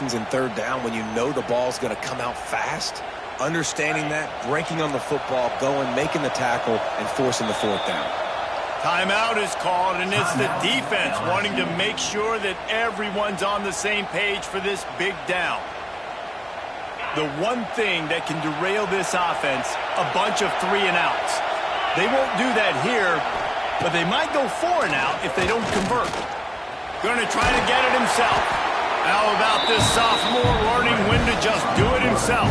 in third down when you know the ball's going to come out fast. Understanding that, breaking on the football, going, making the tackle, and forcing the fourth down. Timeout is called, and it's the defense wanting to make sure that everyone's on the same page for this big down. The one thing that can derail this offense, a bunch of 3-and-outs. They won't do that here, but they might go 4-and-out if they don't convert. Going to try to get it himself. How about this sophomore learning when to just do it himself?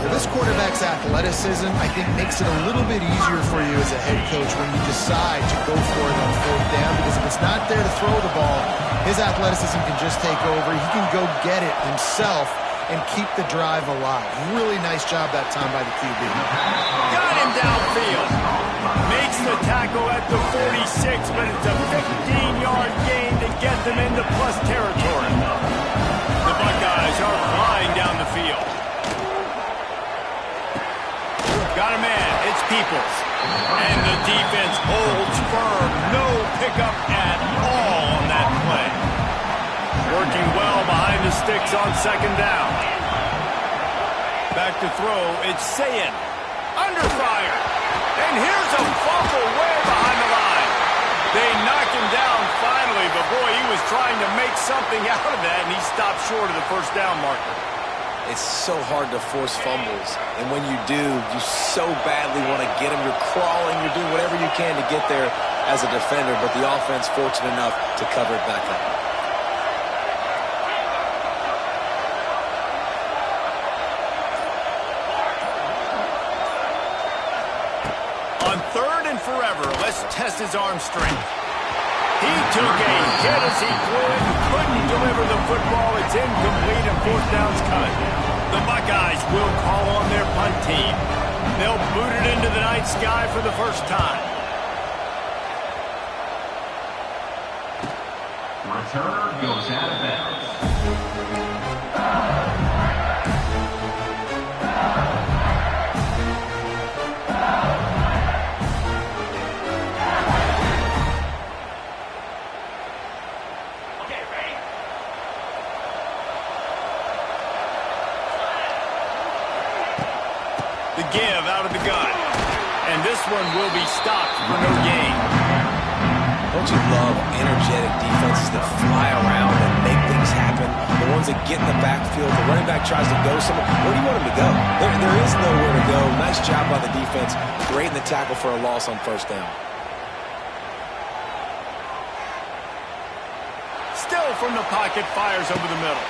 Well, this quarterback's athleticism, I think, makes it a little bit easier for you as a head coach when you decide to go for it on fourth down, because if it's not there to throw the ball, his athleticism can just take over. He can go get it himself and keep the drive alive. Really nice job that time by the QB. Got him downfield. Makes the tackle at the 46, but it's a 15-yard gain to get them into plus territory. The Buckeyes are flying down the field. Got a man. It's Peoples. And the defense holds firm. No pickup at all on that play. Working well behind the sticks on second down. Back to throw. It's Sayin. Under fire. And here's a fumble way behind the line. They knock him down finally, but boy, he was trying to make something out of that, and he stopped short of the first down marker. It's so hard to force fumbles, and when you do, you so badly want to get them. You're crawling, you're doing whatever you can to get there as a defender, but the offense fortunate enough to cover it back up. On third and forever, let's test his arm strength. He took a hit as he threw it and couldn't deliver the football. It's incomplete and fourth down's cut. The Buckeyes will call on their punt team. They'll boot it into the night sky for the first time. Returner goes out of bounds. The give out of the gun. And this one will be stopped for no gain. Don't you love energetic defenses that fly around and make things happen? The ones that get in the backfield, the running back tries to go somewhere. Where do you want him to go? There is nowhere to go. Nice job by the defense. Great in the tackle for a loss on first down. Still from the pocket, fires over the middle.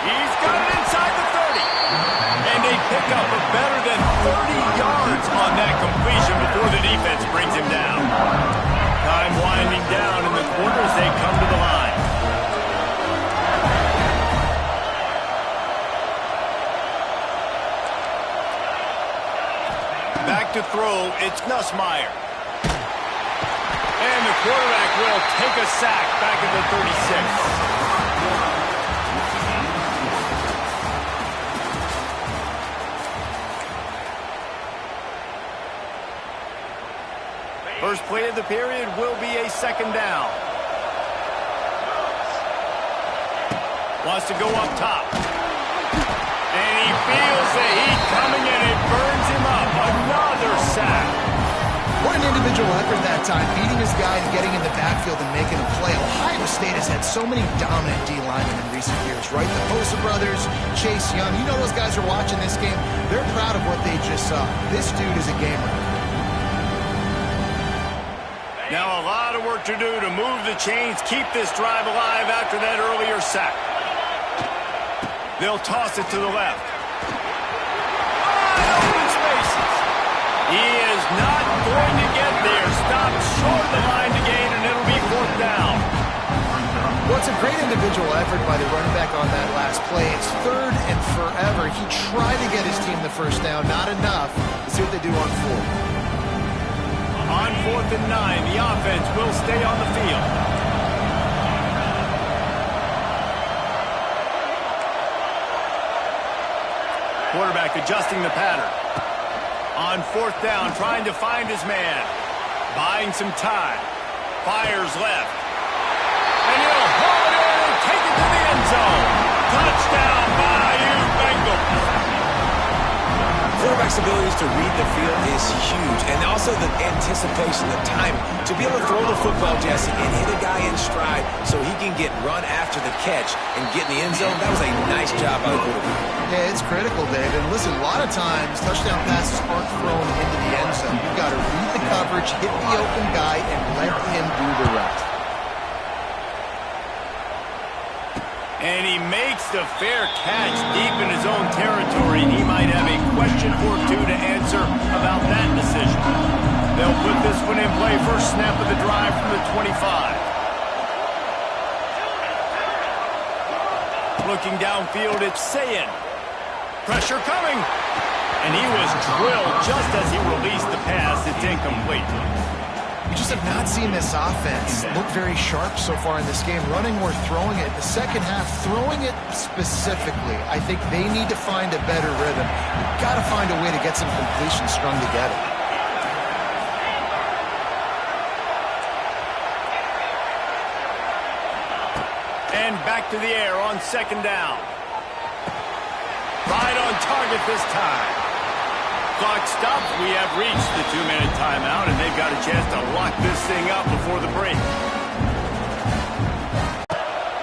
He's got it inside the 30. And they pick up a better than 30 yards on that completion before the defense brings him down. Time winding down in the quarters, they come to the line. Back to throw, it's Nussmeier. And the quarterback will take a sack back at the 36. First play of the period will be a second down. Wants to go up top. And he feels the heat coming and it burns him up. Another sack. What an individual effort that time, beating his guy and getting in the backfield and making a play. Ohio State has had so many dominant D-linemen in recent years, right? The Bosa brothers, Chase Young. You know those guys are watching this game. They're proud of what they just saw. This dude is a gamer. Now a lot of work to do to move the chains, keep this drive alive after that earlier sack. They'll toss it to the left. Wide open spaces. He is not going to get there. Stopped short of the line to gain, and it'll be fourth down. Well, it's a great individual effort by the running back on that last play. It's third and forever. He tried to get his team the first down. Not enough. Let's see what they do on fourth. On 4th and 9, the offense will stay on the field. Quarterback adjusting the pattern. On 4th down, trying to find his man. Buying some time. Fires left. And he'll haul it in and take it to the end zone. Touchdown, Bayou Bengals. Quarterback's abilities to read the field is huge, and also the anticipation, the timing. To be able to throw the football, Jesse, and hit a guy in stride so he can get run after the catch and get in the end zone, that was a nice job by the quarterback. Yeah, it's critical, David. And listen, a lot of times touchdown passes aren't thrown into the end zone. You've got to read the coverage, hit the open guy, and let him do the rest. And he makes the fair catch deep in his own territory, and he might have a question or two to answer about that decision. They'll put this one in play. First snap of the drive from the 25. Looking downfield, it's Sayin. Pressure coming. And he was drilled just as he released the pass. It's incomplete. We just have not seen this offense look very sharp so far in this game, running or throwing it. The second half, throwing it specifically, I think they need to find a better rhythm. You've got to find a way to get some completions strung together. And back to the air on second down. Right on target this time. Clock stops. We have reached the 2-minute timeout, and they've got a chance to lock this thing up before the break.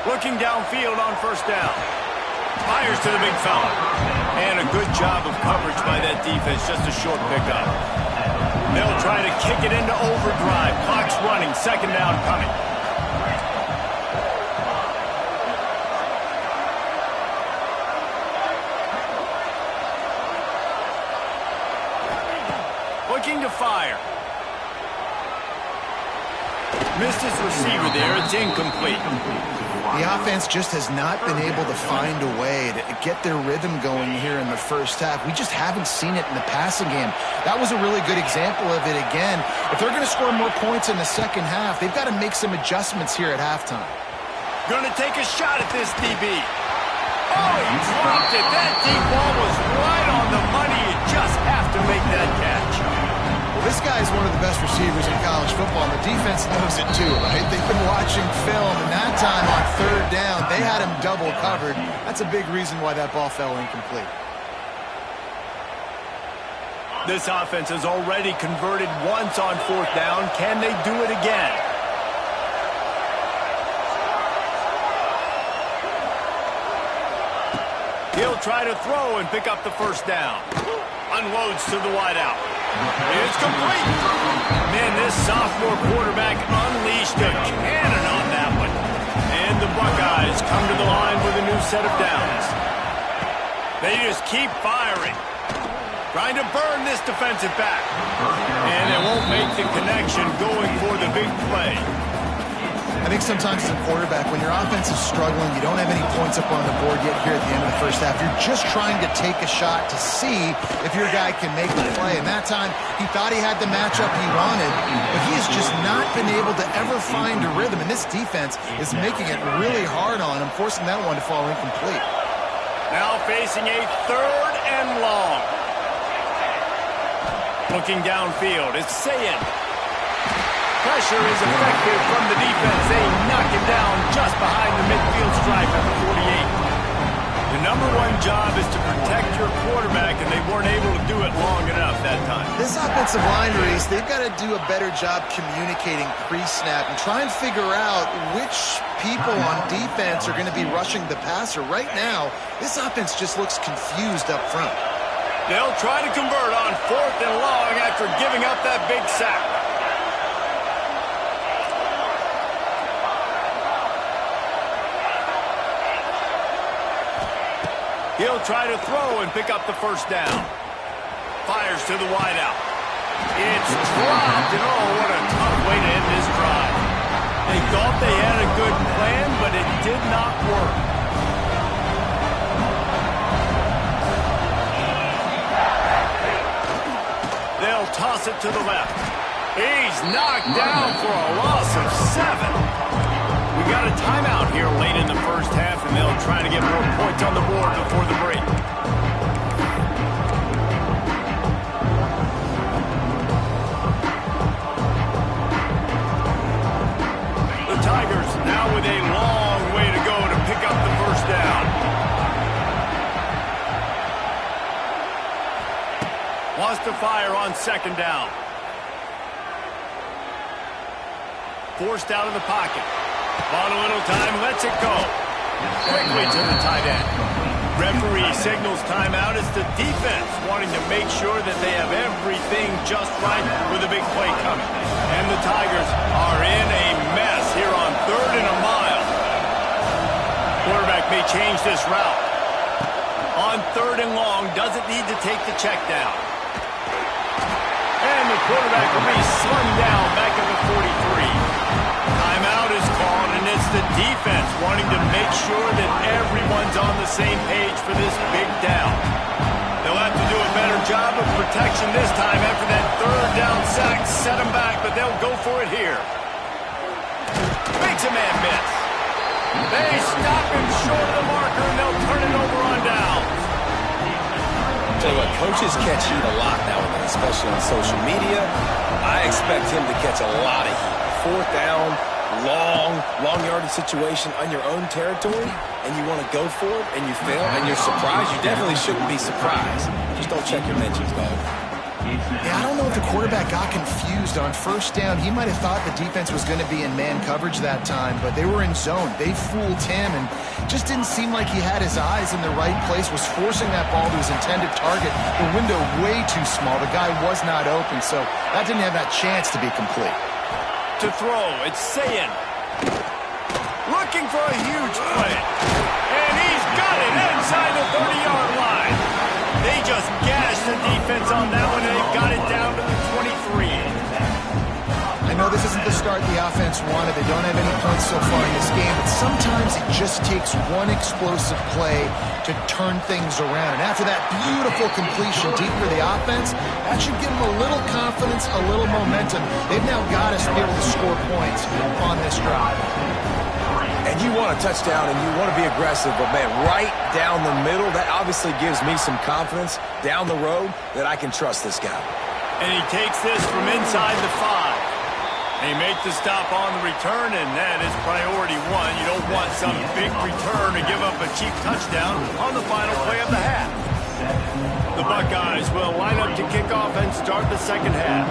Looking downfield on first down. Fires to the big fella. And a good job of coverage by that defense. Just a short pickup. They'll try to kick it into overdrive. Clock's running. Second down coming. Looking to fire. Missed his receiver there. It's incomplete. The offense just has not been able to find a way to get their rhythm going here in the first half. We just haven't seen it in the passing game. That was a really good example of it again. If they're going to score more points in the second half, they've got to make some adjustments here at halftime. Going to take a shot at this DB. Oh, he dropped it. That deep ball was right on the money. You just have to make that catch. Well, this guy is one of the best receivers in college football, and the defense knows it too, right? They've been watching film, and that time on third down, they had him double covered. That's a big reason why that ball fell incomplete. This offense has already converted once on fourth down. Can they do it again? He'll try to throw and pick up the first down. Unloads to the wideout. It's complete. Man, this sophomore quarterback unleashed a cannon on that one. And the Buckeyes come to the line with a new set of downs. They just keep firing. Trying to burn this defensive back. And they won't make the connection going for the big play. I think sometimes as a quarterback, when your offense is struggling, you don't have any points up on the board yet here at the end of the first half. You're just trying to take a shot to see if your guy can make the play. And that time, he thought he had the matchup he wanted, but he has just not been able to ever find a rhythm. And this defense is making it really hard on him, forcing that one to fall incomplete. Now facing a third and long. Looking downfield, it's Sayin. Pressure is effective from the defense. They knock him down just behind the midfield stripe at the 48. The number one job is to protect your quarterback, and they weren't able to do it long enough that time. This offensive line, Reese, they've got to do a better job communicating pre-snap and try and figure out which people on defense are going to be rushing the passer. Right now, this offense just looks confused up front. They'll try to convert on fourth and long after giving up that big sack. He'll try to throw and pick up the first down. Fires to the wideout. It's dropped, and oh, what a tough way to end this drive. They thought they had a good plan, but it did not work. They'll toss it to the left. He's knocked down for a loss of 7. We got a timeout here late in the first half, and they'll try to get more points on the board before the break. The Tigers now with a long way to go to pick up the first down. Wants to fire on second down. Forced out of the pocket. Bought a little time, lets it go. Quickly to the tight end. Referee signals timeout. It's the defense wanting to make sure that they have everything just right with a big play coming. And the Tigers are in a mess here on 3rd and a mile. Quarterback may change this route. On 3rd and long, doesn't need to take the check down. And the quarterback will be slung down back at the 43. Timeout is called, and it's the defense wanting to make sure that everyone's on the same page for this big down. They'll have to do a better job of protection this time after that 3rd down sack set them back, but they'll go for it here. Makes a man miss. They stop him short of the marker, and they'll turn it over on downs. Tell you what, coaches catch heat a lot nowadays, especially on social media. I expect him to catch a lot of heat. 4th down, long yardage situation on your own territory, and you want to go for it, and you fail, and you're surprised. You definitely shouldn't be surprised. Just don't check your mentions, dog. Yeah, I don't know if the quarterback got confused on 1st down. He might have thought the defense was going to be in man coverage that time, but they were in zone. They fooled him and just didn't seem like he had his eyes in the right place, was forcing that ball to his intended target. The window way too small. The guy was not open, so that didn't have that chance to be complete. To throw, it's Sayin. Looking for a huge play. And he's got it inside the 30-yard line. They just gashed the defense on that one, and they've got it down to the 23. I know this isn't the start the offense wanted. They don't have any points so far in this game, but sometimes it just takes one explosive play to turn things around. And after that beautiful completion deep for the offense, that should give them a little confidence, a little momentum. They've now got us to be able to score points on this drive. And you want a touchdown and you want to be aggressive, but man, right down the middle, that obviously gives me some confidence down the road that I can trust this guy. And he takes this from inside the 5. They make the stop on the return, and that is priority 1. You don't want some big return to give up a cheap touchdown on the final play of the half. The Buckeyes will line up to kick off and start the second half.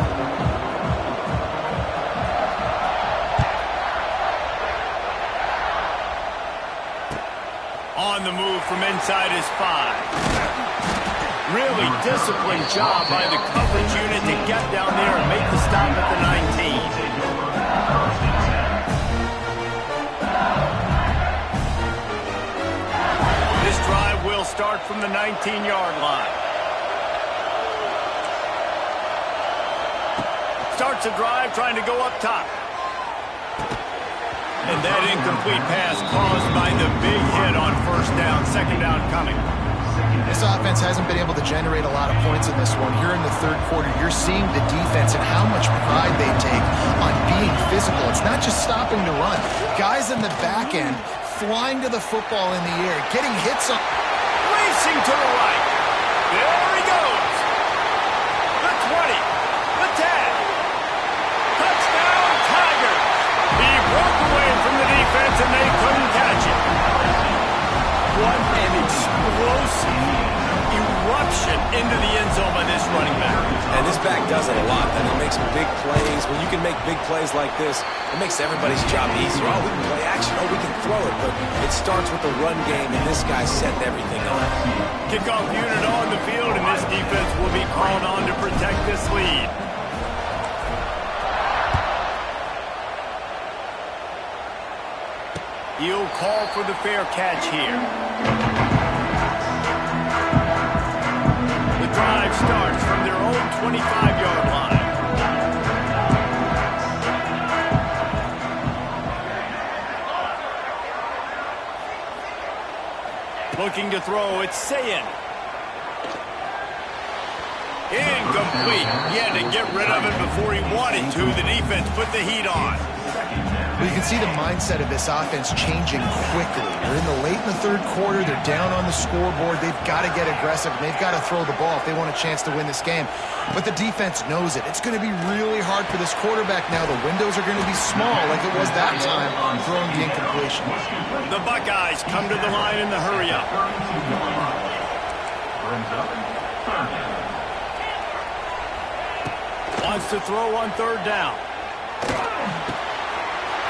On the move from inside his 5. Really disciplined job by the coverage unit to get down there and make the stop at the 19. This drive will start from the 19-yard line. Starts a drive trying to go up top. And that incomplete pass caused by the big hit on 1st down, 2nd down coming. This offense hasn't been able to generate a lot of points in this one. Here in the 3rd quarter, you're seeing the defense and how much pride they take on being physical. It's not just stopping to run. Guys in the back end flying to the football in the air, getting hits on. Racing to the right. There he goes. The 20. The 10. Touchdown, Tiger. He broke away from the defense and they couldn't catch it. What an explosive eruption into the end zone by this running back. And this back does it a lot. And he makes big plays. When you can make big plays like this, it makes everybody's job easier. Oh, we can play action. Oh, we can throw it. But it starts with the run game, and this guy's setting everything up. Kickoff unit on the field, and this defense will be called on to protect this lead. He'll call for the fair catch here. The drive starts from their own 25-yard line. Looking to throw, it's Sayin. Incomplete. He had to get rid of it before he wanted to. The defense put the heat on. Well, you can see the mindset of this offense changing quickly. They're in the late in the 3rd quarter. They're down on the scoreboard. They've got to get aggressive, and they've got to throw the ball if they want a chance to win this game. But the defense knows it. It's going to be really hard for this quarterback now. The windows are going to be small like it was that time on throwing the incompletion. The Buckeyes come to the line in the hurry-up. Wants to throw on third down.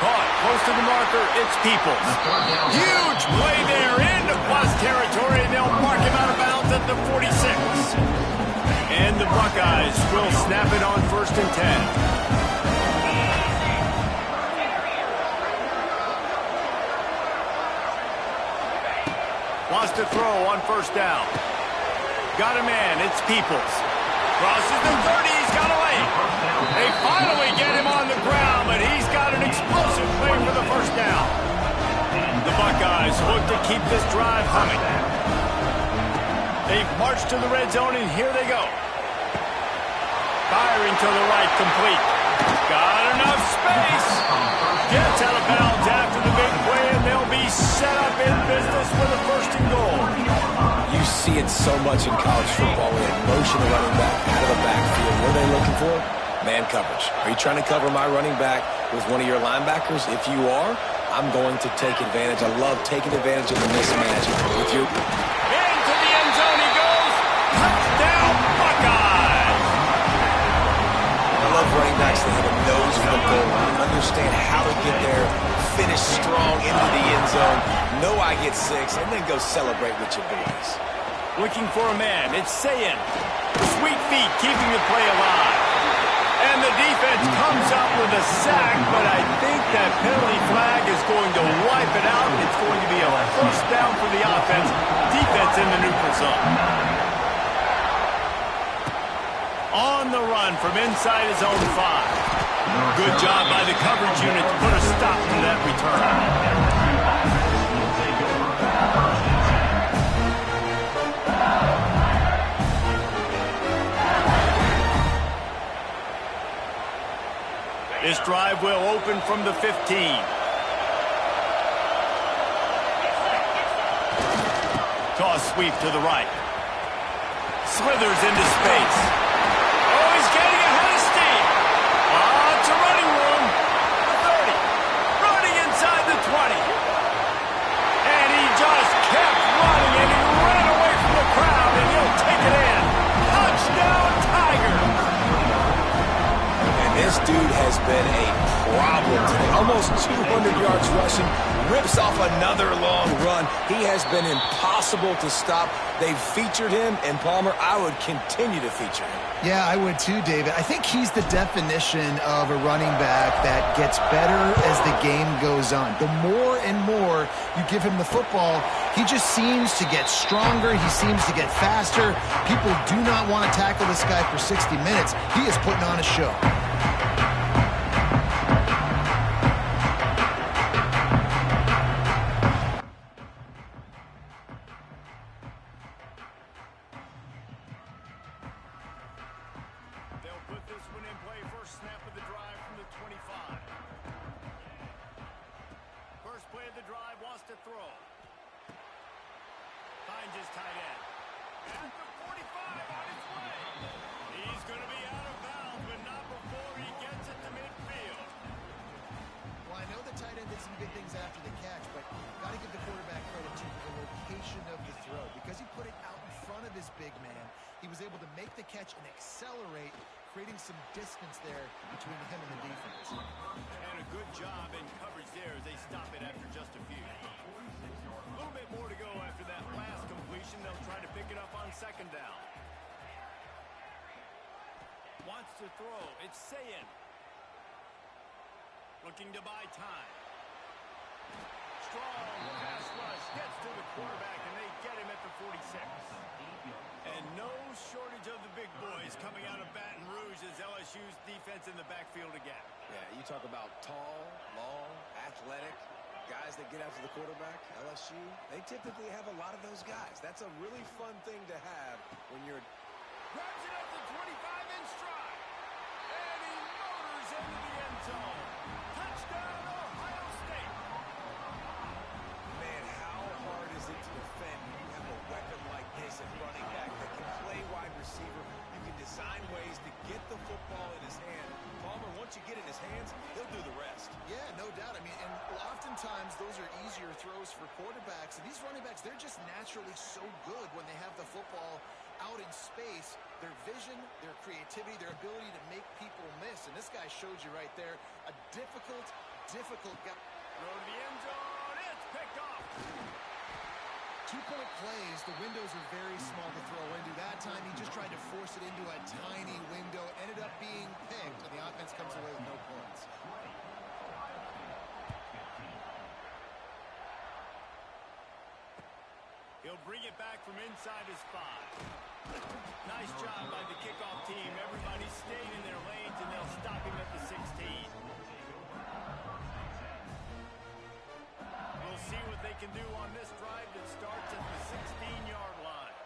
Caught close to the marker. It's Peoples. Huge play there into plus territory, and they'll mark him out of bounds at the 46. And the Buckeyes will snap it on 1st and 10. Wants to throw on 1st down. Got a man. It's Peoples. Crosses the 30. He's got away. They finally get him on the ground, but he's got an explosive play for the 1st down. The Buckeyes look to keep this drive humming. They've marched to the red zone, and here they go. Firing to the right, complete. Got enough space. Gets out of bounds after the big play, and they'll be set up in business for the 1st and goal. You see it so much in college football when they motion the running back out of the backfield. What are they looking for? Man coverage. Are you trying to cover my running back with one of your linebackers? If you are, I'm going to take advantage. I love taking advantage of the mismatch with you. Into the end zone he goes. Touchdown, Buckeyes! I love running backs that have a nose for the goal line, understand how to get there, finish strong into the end zone, know I get 6, and then go celebrate with your boys. Looking for a man. It's Sayin. Sweet feet keeping the play alive. And the defense comes up with a sack, but I think that penalty flag is going to wipe it out. It's going to be a 1st down for the offense. Defense in the neutral zone. On the run from inside his own 5. Good job by the coverage unit to put a stop to that return. This drive will open from the 15. Toss sweep to the right. Slithers into space. Oh, he's getting ahead of steam. Lots of running room. The 30. Running inside the 20. And he just kept running, and he ran away from the crowd, and he'll take it in. Touchdown, Tiger. This dude has been a problem today. Almost 200 yards rushing. Rips off another long run. He has been impossible to stop. They've featured him, and Palmer, I would continue to feature him. Yeah, I would too, David. I think he's the definition of a running back that gets better as the game goes on. The more and more you give him the football, he just seems to get stronger. He seems to get faster. People do not want to tackle this guy for 60 minutes. He is putting on a show. Creating some distance there between him and the defense. And a good job in coverage there as they stop it after just a few. A little bit more to go after that last completion. They'll try to pick it up on 2nd down. Wants to throw. It's Sayin. Looking to buy time. Strong pass rush. Gets to the quarterback, and they get him at the 46. And no shortage of the big boys coming out of Baton Rouge as LSU's defense in the backfield again. Yeah, you talk about tall, long, athletic, guys that get after the quarterback, LSU, they typically have a lot of those guys. That's a really fun thing to have when you're... Grabs it up to 25 in stride. And he motors into the end zone. Touchdown, Ohio State. Man, how hard is it to defend when you have a weapon like this at running back that can play wide receiver? You can design ways to get the football in his hand. Palmer, once you get in his hands, he'll do the rest. Yeah, no doubt. I mean, and oftentimes those are easier throws for quarterbacks. And these running backs, they're just naturally so good when they have the football out in space. Their vision, their creativity, their ability to make people miss. And this guy showed you right there a difficult guy. Throw to the end zone. It's picked off. 2-point plays, the windows are very small to throw into. That time, he just tried to force it into a tiny window. Ended up being picked, and the offense comes away with no points. He'll bring it back from inside his 5. Nice job by the kickoff team. Everybody stayed in their lanes, and they'll stop him at the 16. We'll see what they can do on this drive that starts at the 16-yard line.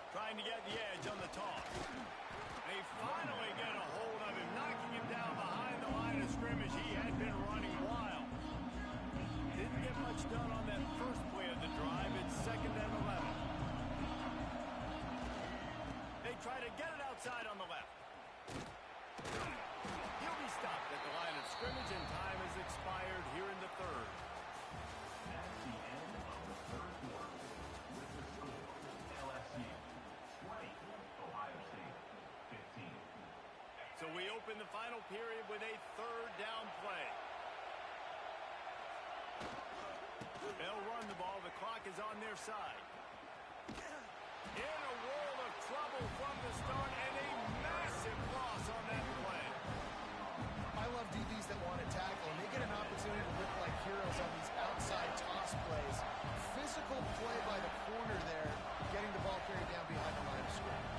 Trying to get the edge on the toss. They finally get a hold of him, knocking him down behind the line of scrimmage. He had been running wild. Didn't get much done on that first play of the drive. It's 2nd and 11. They try to get it outside on the left. He'll be stopped at the line of scrimmage, and time has expired here in the 3rd. That's the end of the 3rd quarter. With the score, LSU 20, Ohio State 15. So we open the final period with a 3rd down play. They'll run the ball. The clock is on their side. In a world of trouble from the start, and a massive loss on that play. I love DBs that want to tackle, and they get an opportunity to look like heroes on these outside toss plays. Physical play by the corner there, getting the ball carried down behind the line of scrimmage.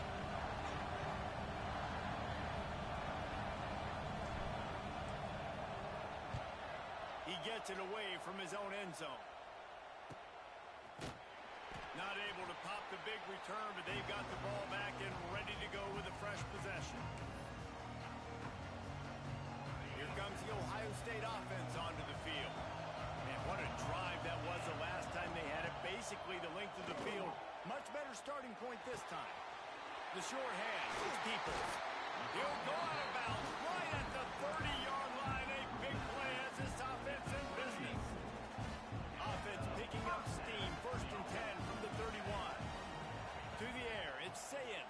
He gets it away from his own end zone. Not able to pop the big return, but they've got the ball back and ready to go with a fresh possession. Here comes the Ohio State offense onto the field. And what a drive that was the last time they had it. Basically the length of the field. Much better starting point this time. The short hand. It's Peoples. He'll go out of bounds right at the 30-yard line. A big play as this offense in business. Offense picking up steam. 1st and 10 from the 31. To the air. It's Sayin.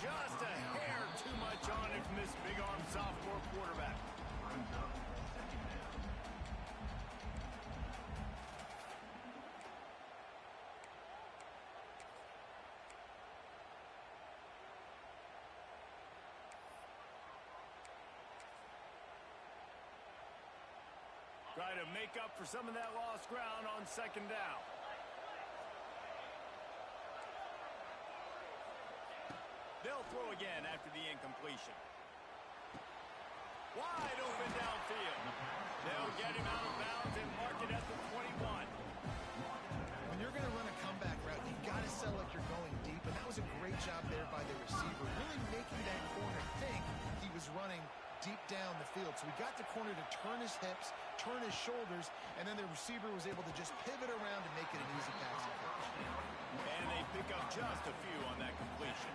Just a hair too much on it from this big-arm sophomore quarterback. Brings up 2nd down. Try to make up for some of that lost ground on 2nd down. They'll throw again after the incompletion. Wide open downfield. They'll get him out of bounds and mark it at the 21. When you're going to run a comeback route, you've got to sell like you're going deep, and that was a great job there by the receiver, really making that corner think he was running deep down the field. So we got the corner to turn his hips, turn his shoulders, and then the receiver was able to just pivot around and make it an easy passing catch. And they pick up just a few on that completion.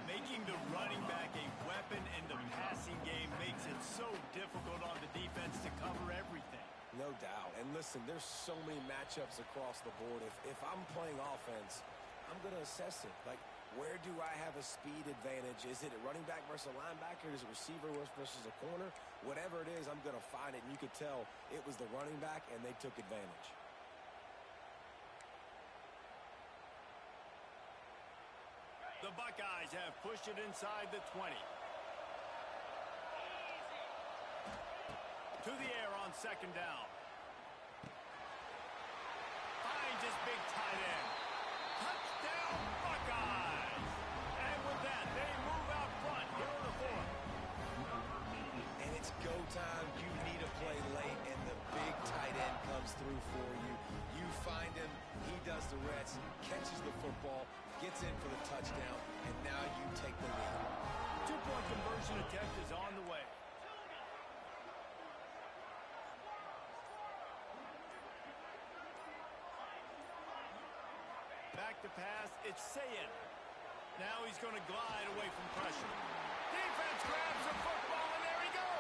Making the running back a weapon in the passing game makes it so difficult on the defense to cover everything. No doubt. And listen, there's so many matchups across the board. If I'm playing offense, I'm going to assess it. Like, where do I have a speed advantage? Is it a running back versus a linebacker? Is it a receiver versus a corner? Whatever it is, I'm going to find it. And you could tell it was the running back, and they took advantage. The Buckeyes have pushed it inside the 20. To the air on 2nd down. Finds his big tight end. Touchdown, Buckeyes! And with that, they move out front here in the 4th. And it's go time. You need a play late, and the big tight end comes through for you. You find him, he does the rest, catches the football, gets in for the touchdown, and now you take the lead. 2-point conversion attempt is on the way. Back to pass, it's Sayin. Now he's going to glide away from pressure. Defense grabs the football, and there he goes.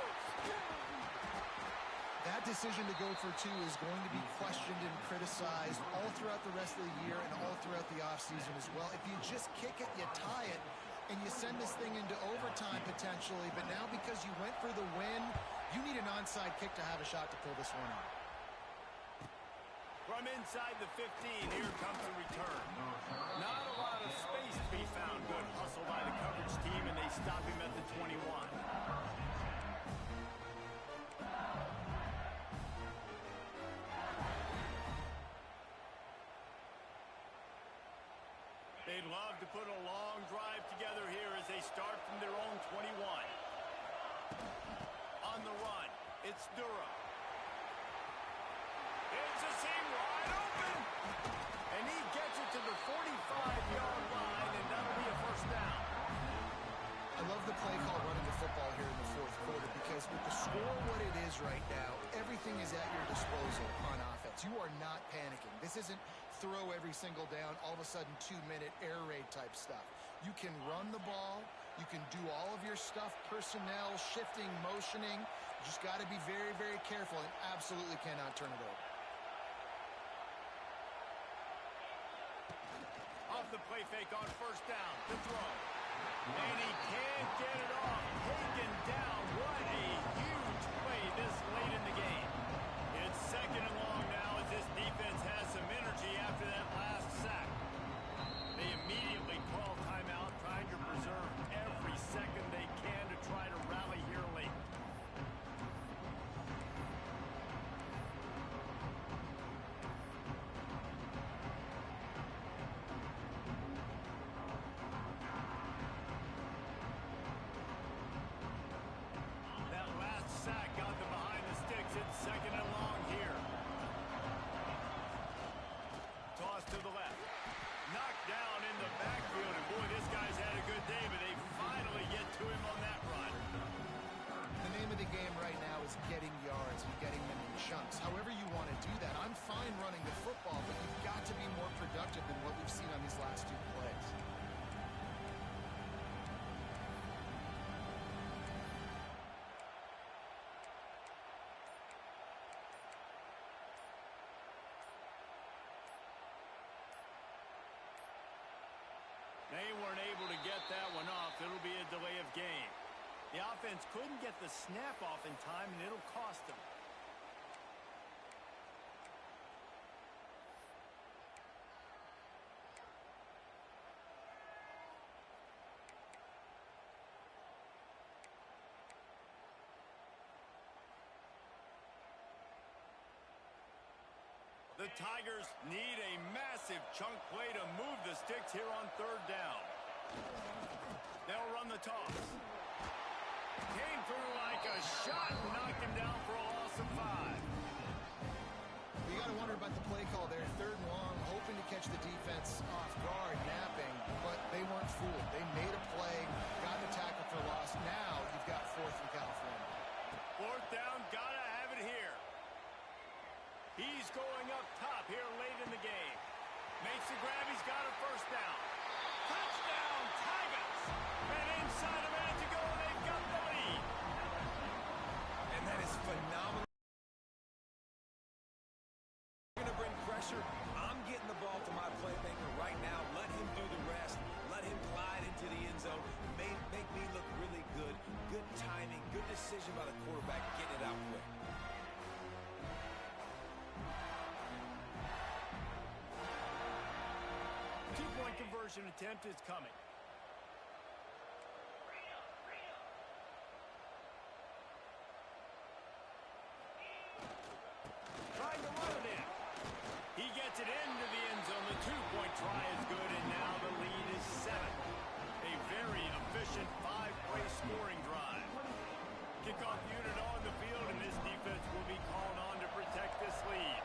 That decision to go for two is going to be questioned and criticized all throughout the rest of the year and all throughout the offseason as well. If you just kick it, you tie it, and you send this thing into overtime potentially, but now because you went for the win, you need an onside kick to have a shot to pull this one out. From inside the 15, here comes the return. Not a lot of space to be found. Good hustle by the coverage team, and they stop him at the 21. They'd love to put a long drive together here as they start from their own 21. On the run, it's Durham. It's a seam wide open. And he gets it to the 45-yard line, and that'll be a first down. I love the play call running the football here in the fourth quarter because with the score what it is right now, everything is at your disposal on offense. You are not panicking. This isn't throw every single down, all of a sudden 2-minute air raid type stuff. You can run the ball. You can do all of your stuff, personnel, shifting, motioning. You just got to be very, very careful and absolutely cannot turn it over. Off the play fake on first down, the throw. And he can't get it off. Taken down. What a huge play this late in the game. It's second and long now as this defense has some energy after that last sack. They immediately call timeout, trying to preserve every second they can to try to rally here late. That last sack got them behind the sticks. It's second and long here. Toss to the left. Knocked down in the backfield. And boy, this guy's had a good day, but they finally get to him on that run. The name of the game right now is getting yards and getting them in chunks. However you want to do that. I'm fine running the football, but you've got to be more productive than what we've seen on these last two plays. They weren't able to get that one off. It'll be a delay of game. The offense couldn't get the snap off in time, and it'll cost them. The Tigers need a massive chunk play to move the sticks here on third down. They'll run the toss. Came through like a shot and knocked him down for a loss of 5. You got to wonder about the play call there. Third and long, hoping to catch the defense off guard, napping, but they weren't fooled. They made a play, got a tackle for loss. Now you've got fourth in California. Fourth down, gotta have it here. He's going up top here late in the game. Makes the grab, he's got a first down. Touchdown, Tigers! And inside a minute to go, they've got the lead. And that is phenomenal. You're going to bring pressure. I'm getting the ball to my playmaker right now. Let him do the rest. Let him glide into the end zone. Make me look really good. Good timing. Good decision by the quarterback. Getting it out quick. Two-point conversion attempt is coming. Trying to run it in. He gets it into the end zone. The two-point try is good, and now the lead is 7. A very efficient 5-play scoring drive. Kickoff unit on the field, and this defense will be called on to protect this lead.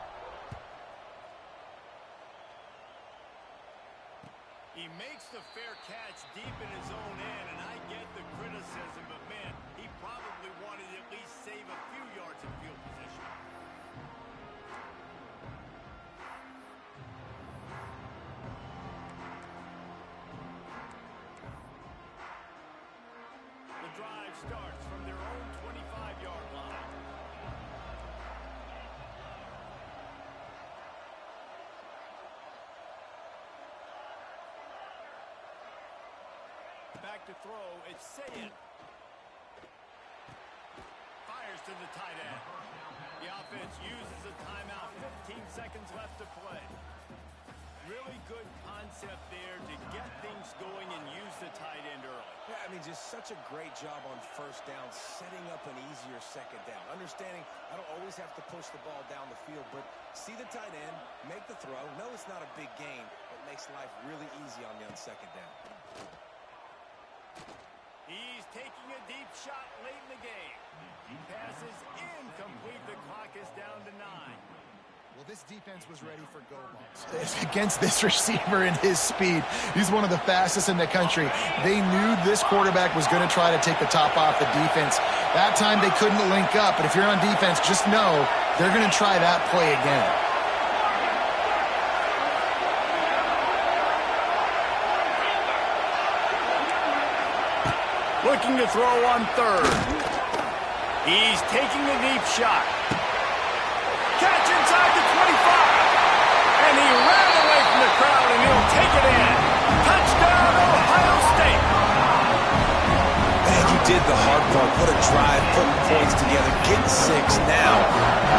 He makes the fair catch deep in his own end, and I get the criticism, but man, he probably wanted to at least save a few yards in field position. The drive starts from their own 25 5-yard line. Back to throw, it's Sayed. Fires to the tight end. The offense uses a timeout. 15 seconds left to play. Really good concept there to get things going and use the tight end early. Yeah, I mean, just such a great job on first down, setting up an easier second down. Understanding I don't always have to push the ball down the field, but see the tight end, make the throw. No, it's not a big gain, but makes life really easy on you on second down. He's taking a deep shot late in the game. Pass is incomplete. The clock is down to 9. Well, this defense was ready for go balls. Against this receiver and his speed, he's one of the fastest in the country. They knew this quarterback was going to try to take the top off the defense. That time they couldn't link up, but if you're on defense, just know they're going to try that play again. Looking to throw on third. He's taking a deep shot. Catch inside the 25. And he ran away from the crowd, and he'll take it in. Touchdown, Ohio State. Man, you did the hard part. Put a drive, putting points together, getting 6. Now,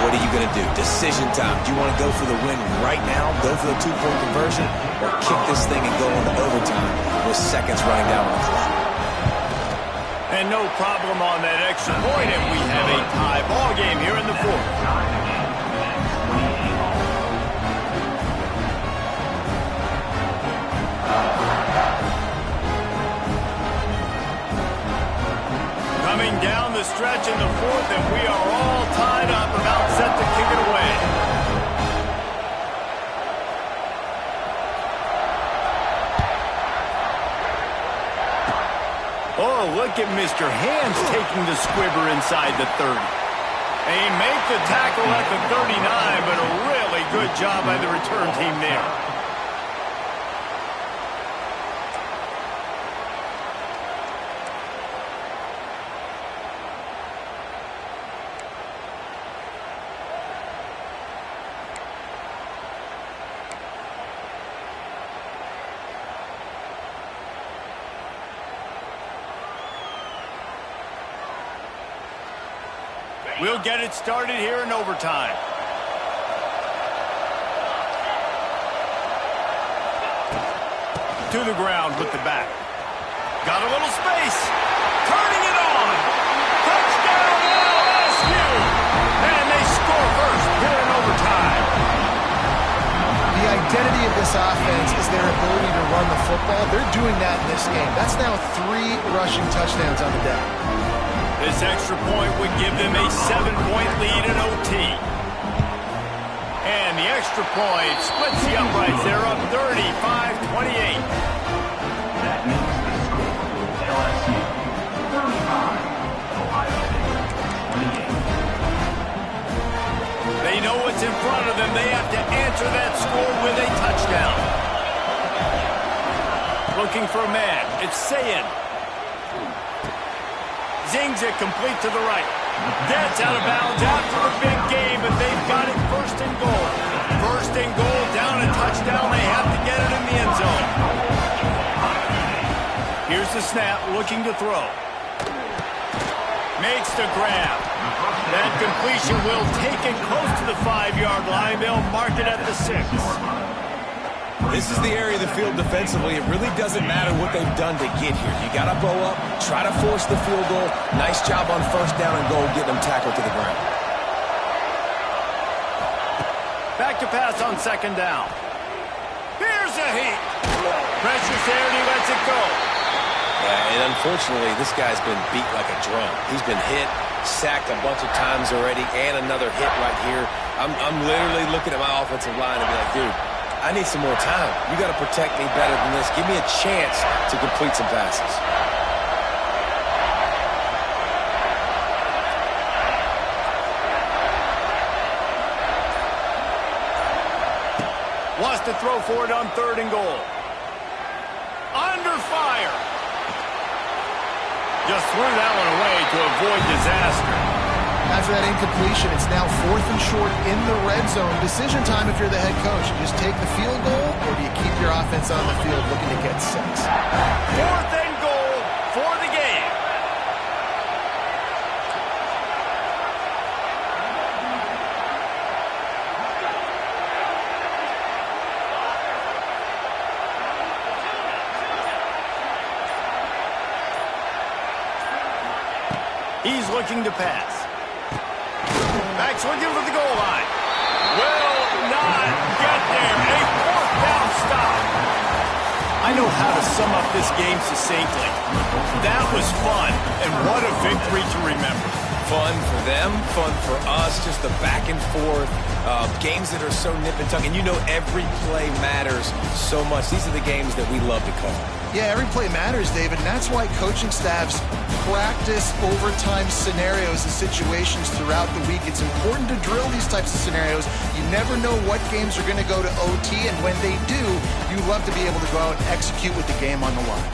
what are you going to do? Decision time. Do you want to go for the win right now, go for the 2-point conversion, or kick this thing and go into overtime with seconds running down on the clock? And no problem on that extra point, and we have a tie ball game here in the fourth. Coming down the stretch in the fourth, and we are all tied up, about set to kick it away. Oh, look at Mr. Hands taking the squibber inside the 30. They make the tackle at the 39, but a really good job by the return team there. We'll get it started here in overtime. To the ground with the back. Got a little space. Turning it on. Touchdown LSU. And they score first here in overtime. The identity of this offense is their ability to run the football. They're doing that in this game. That's now 3 rushing touchdowns on the day. This extra point would give them a 7-point lead in OT. And the extra point splits the uprights. They're up 35-28. That makes the score LSU 35, Ohio State 28. They know what's in front of them. They have to answer that score with a touchdown. Looking for a man. It's Sayed. Zings it complete to the right. That's out of bounds after the big game, but they've got it first and goal. First and goal, down a touchdown. They have to get it in the end zone. Here's the snap, looking to throw. Makes the grab. That completion will take it close to the 5-yard line. They'll mark it at the 6. This is the area of the field defensively. It really doesn't matter what they've done to get here. You got to bow up, try to force the field goal. Nice job on first down and goal, getting them tackled to the ground. Back to pass on second down. Here's a heat. Pressure's there and he lets it go. Yeah, and unfortunately, this guy's been beat like a drum. He's been hit, sacked a bunch of times already, and another hit right here. I'm literally looking at my offensive line and be like, dude, I need some more time. You got to protect me better than this. Give me a chance to complete some passes. Wants to throw for it on third and goal. Under fire. Just threw that one away to avoid disaster. After that incompletion, it's now 4th and short in the red zone. Decision time if you're the head coach. You just take the field goal, or do you keep your offense on the field looking to get 6? 4th and goal for the game. He's looking to pass. Back's looking for the goal line. Will not get there. A 4th down stop. I know how to sum up this game succinctly. That was fun, and what a victory to remember. Fun for them, fun for us, just the back and forth, games that are so nip and tuck. And you know every play matters so much. These are the games that we love to call. Yeah, every play matters, David, and that's why coaching staffs practice overtime scenarios and situations throughout the week. It's important to drill these types of scenarios. You never know what games are going to go to OT, and when they do, you love to be able to go out and execute with the game on the line.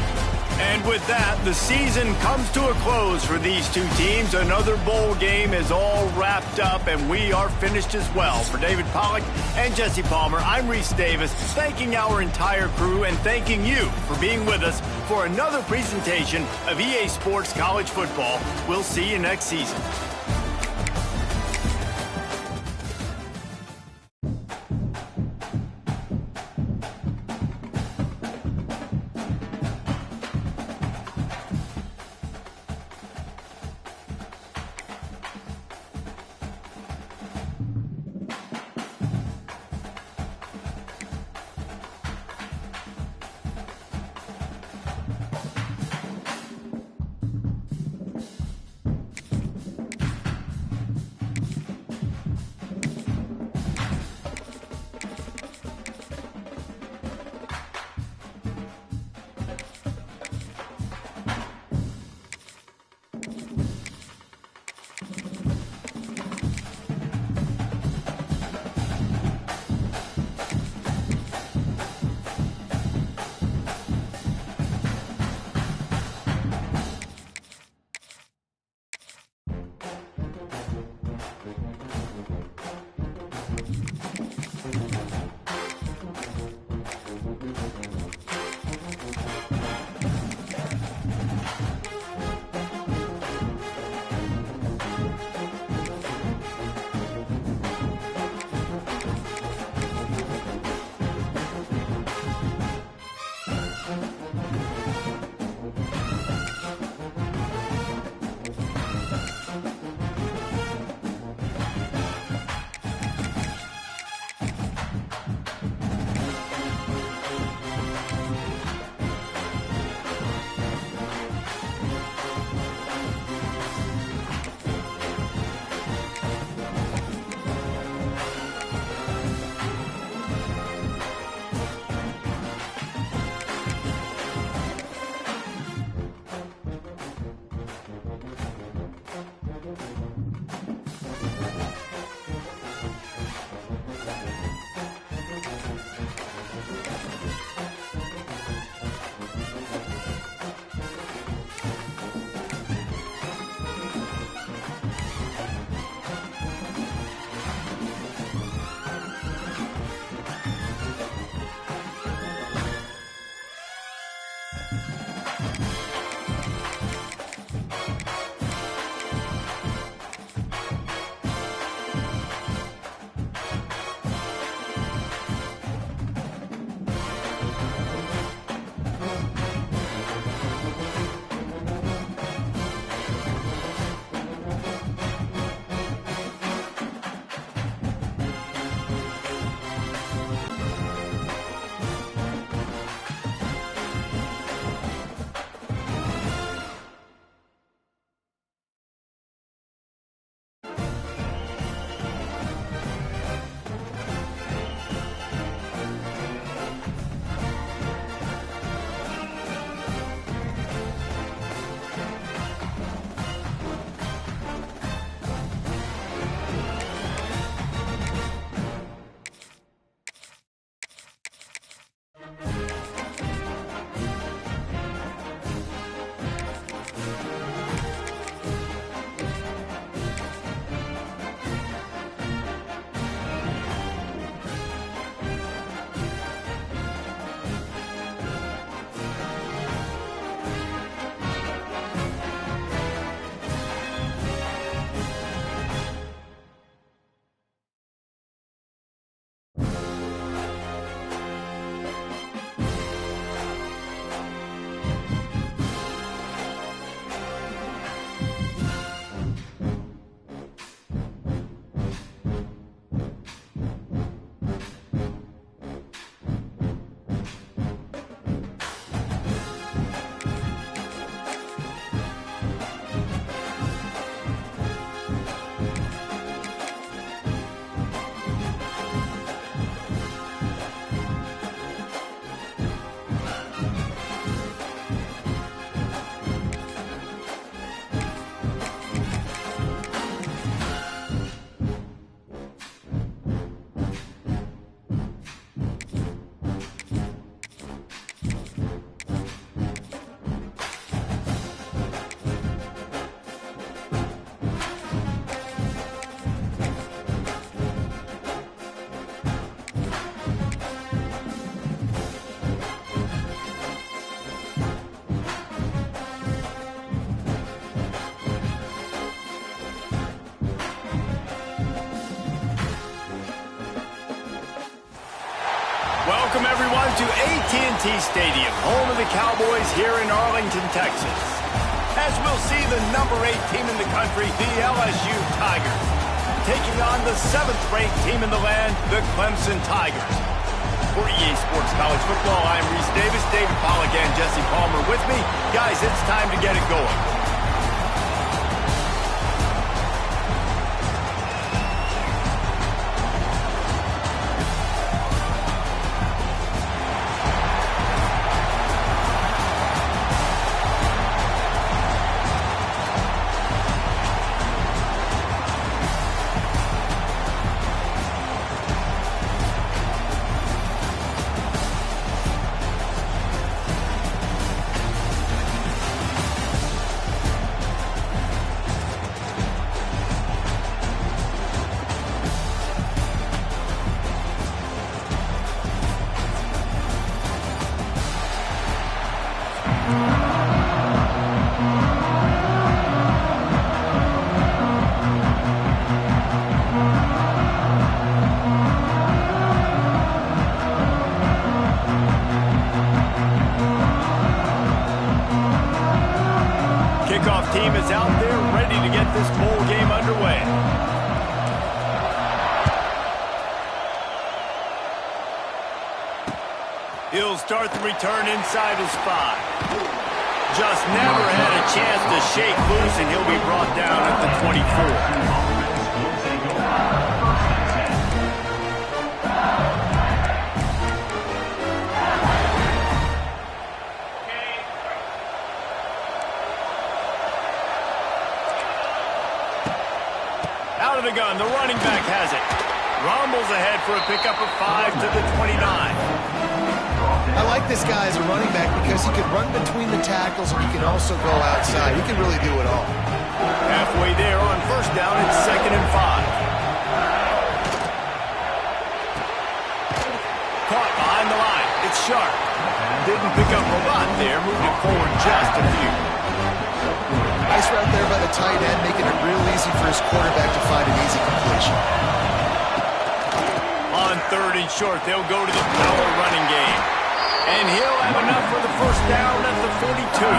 And with that, the season comes to a close for these two teams. Another bowl game is all wrapped up, and we are finished as well. For David Pollack and Jesse Palmer, I'm Reese Davis, thanking our entire crew and thanking you for being with us for another presentation of EA Sports College Football. We'll see you next season. Welcome, everyone, to AT&T Stadium, home of the Cowboys here in Arlington, Texas. As we'll see the number 8 team in the country, the LSU Tigers, taking on the 7th-ranked team in the land, the Clemson Tigers. For EA Sports College Football, I'm Reese Davis, David Pollack, and Jesse Palmer with me. Guys, it's time to get it going. Kickoff team is out there ready to get this bowl game underway. He'll start the return inside his 5. Just never had a chance to shake loose, and he'll be brought down at the 24. Out of the gun, the running back has it. Rumbles ahead for a pickup of 5 to the 29. I like this guy as a running back because he can run between the tackles and he can also go outside. He can really do it all. Halfway there on first down, it's 2nd and 5. Caught behind the line. It's Sharp. Didn't pick up a lot there, moving it forward just a few. Nice route there by the tight end, making it real easy for his quarterback to find an easy completion. On 3rd and short, they'll go to the power running game. And he'll have enough for the first down at the 42.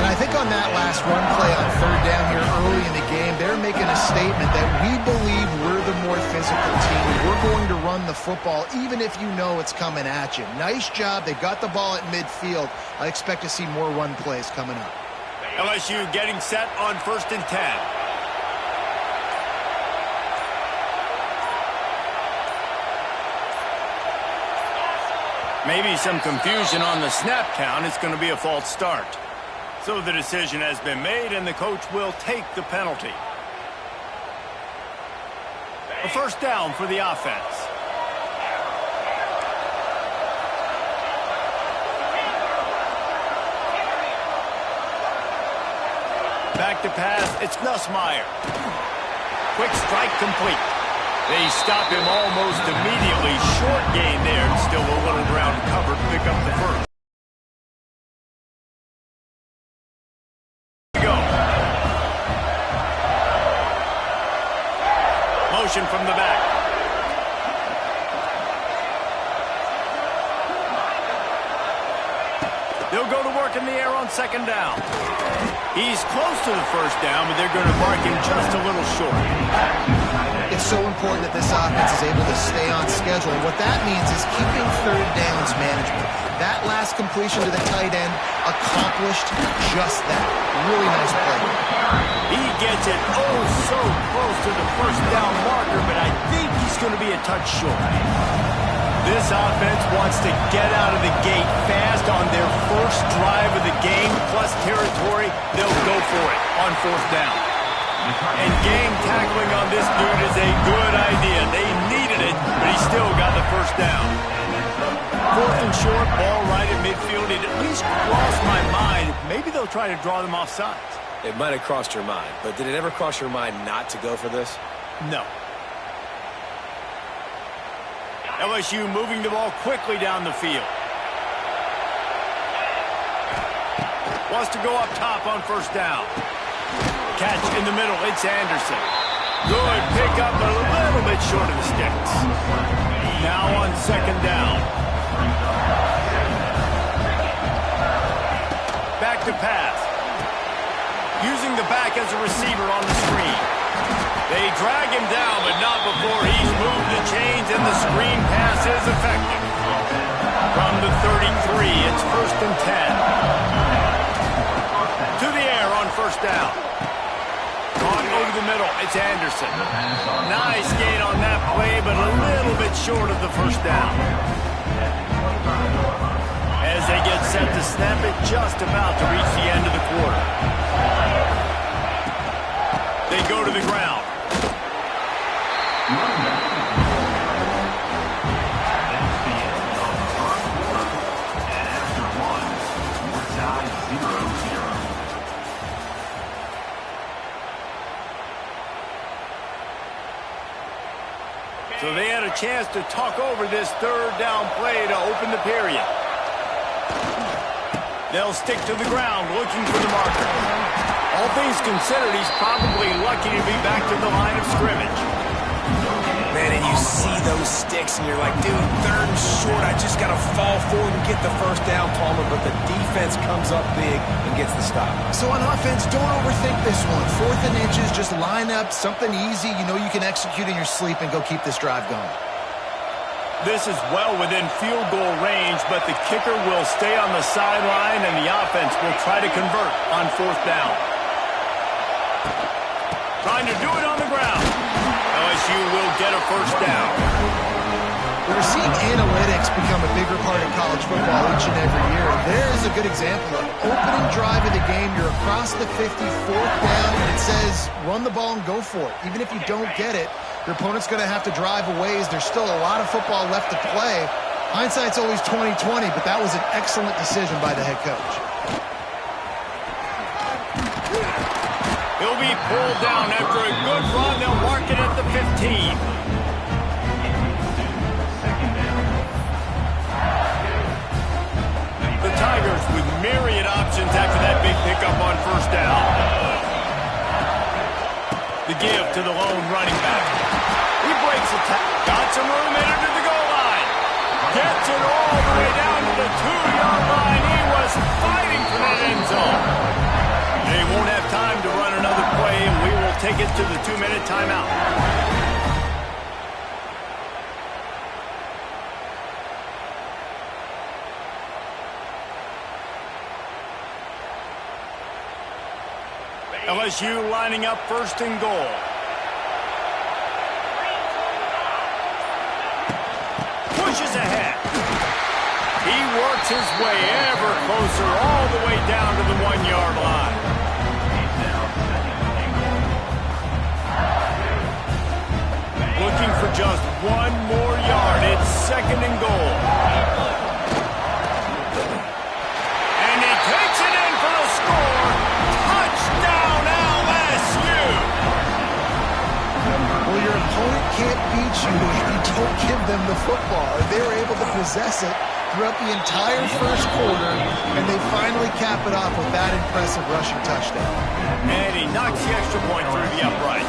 And I think on that last run play on 3rd down here early in the game, they're making a statement that we believe we're the more physical team. We're going to run the football even if you know it's coming at you. Nice job. They got the ball at midfield. I expect to see more run plays coming up. LSU getting set on 1st and 10. Maybe some confusion on the snap count. It's going to be a false start. So the decision has been made, and the coach will take the penalty. A first down for the offense. Back to pass, it's Nussmeier. Quick strike complete. They stop him almost immediately. Short gain there, still a little ground covered to pick up the first. Go. Motion from the back. They'll go to work in the air on 2nd down. He's close to the first down, but they're going to mark him just a little short. It's so important that this offense is able to stay on schedule. And what that means is keeping 3rd downs manageable. That last completion to the tight end accomplished just that. Really nice play. He gets it oh so close to the first down marker, but I think he's going to be a touch short. This offense wants to get out of the gate fast on their first drive of the game, plus territory. They'll go for it on 4th down. And game tackling on this dude is a good idea. They needed it, but he still got the first down. 4th and short, ball right at midfield. It at least crossed my mind. Maybe they'll try to draw them off sides. It might have crossed your mind, but did it ever cross your mind not to go for this? No. LSU moving the ball quickly down the field. Wants to go up top on first down. Catch in the middle, it's Anderson. Good pickup, but a little bit bit short of the sticks. Now on second down. Back to pass. Using the back as a receiver on the screen. They drag him down, but not before he's moved the chains, and the screen pass is effective. From the 33, it's 1st and 10. To the air on first down. Caught over the middle, it's Anderson. Nice gain on that play, but a little bit short of the first down. As they get set to snap it, just about to reach the end of the quarter. They go to the ground. So they had a chance to talk over this third down play to open the period. They'll stick to the ground looking for the marker. All things considered, he's probably lucky to be back to the line of scrimmage. Man, and you see those sticks, and you're like, dude, 3rd and short. I just got to fall forward and get the first down, Palmer. But the defense comes up big and gets the stop. So on offense, don't overthink this one. 4th and inches, just line up, something easy you know you can execute in your sleep and go keep this drive going. This is well within field goal range, but the kicker will stay on the sideline, and the offense will try to convert on 4th down. Trying to do it on the ground. LSU will get a first down. We're seeing analytics become a bigger part of college football each and every year. And there's a good example of opening drive of the game. You're across the 50, 4th down, and it says run the ball and go for it. Even if you don't get it, your opponent's going to have to drive a ways. There's still a lot of football left to play. Hindsight's always 20/20, but that was an excellent decision by the head coach. He'll be pulled down after a good run. They'll mark it at the 15. The Tigers with myriad options after that big pickup on first down. The give to the lone running back. He breaks the tackle. Got some room in it to the goal line. Gets it all the way down to the 2-yard line. He was fighting for that end zone. They won't have time to run another play, and we will take it to the 2-minute timeout. LSU lining up 1st and goal. Pushes ahead. He works his way ever closer all the way down to the 1-yard line. Looking for just 1 more yard. It's 2nd and goal. And he takes it in for the score. Touchdown LSU! Well, your opponent can't beat you if you don't give them the football. They were able to possess it throughout the entire first quarter, and they finally cap it off with that impressive rushing touchdown. And he knocks the extra point through the uprights.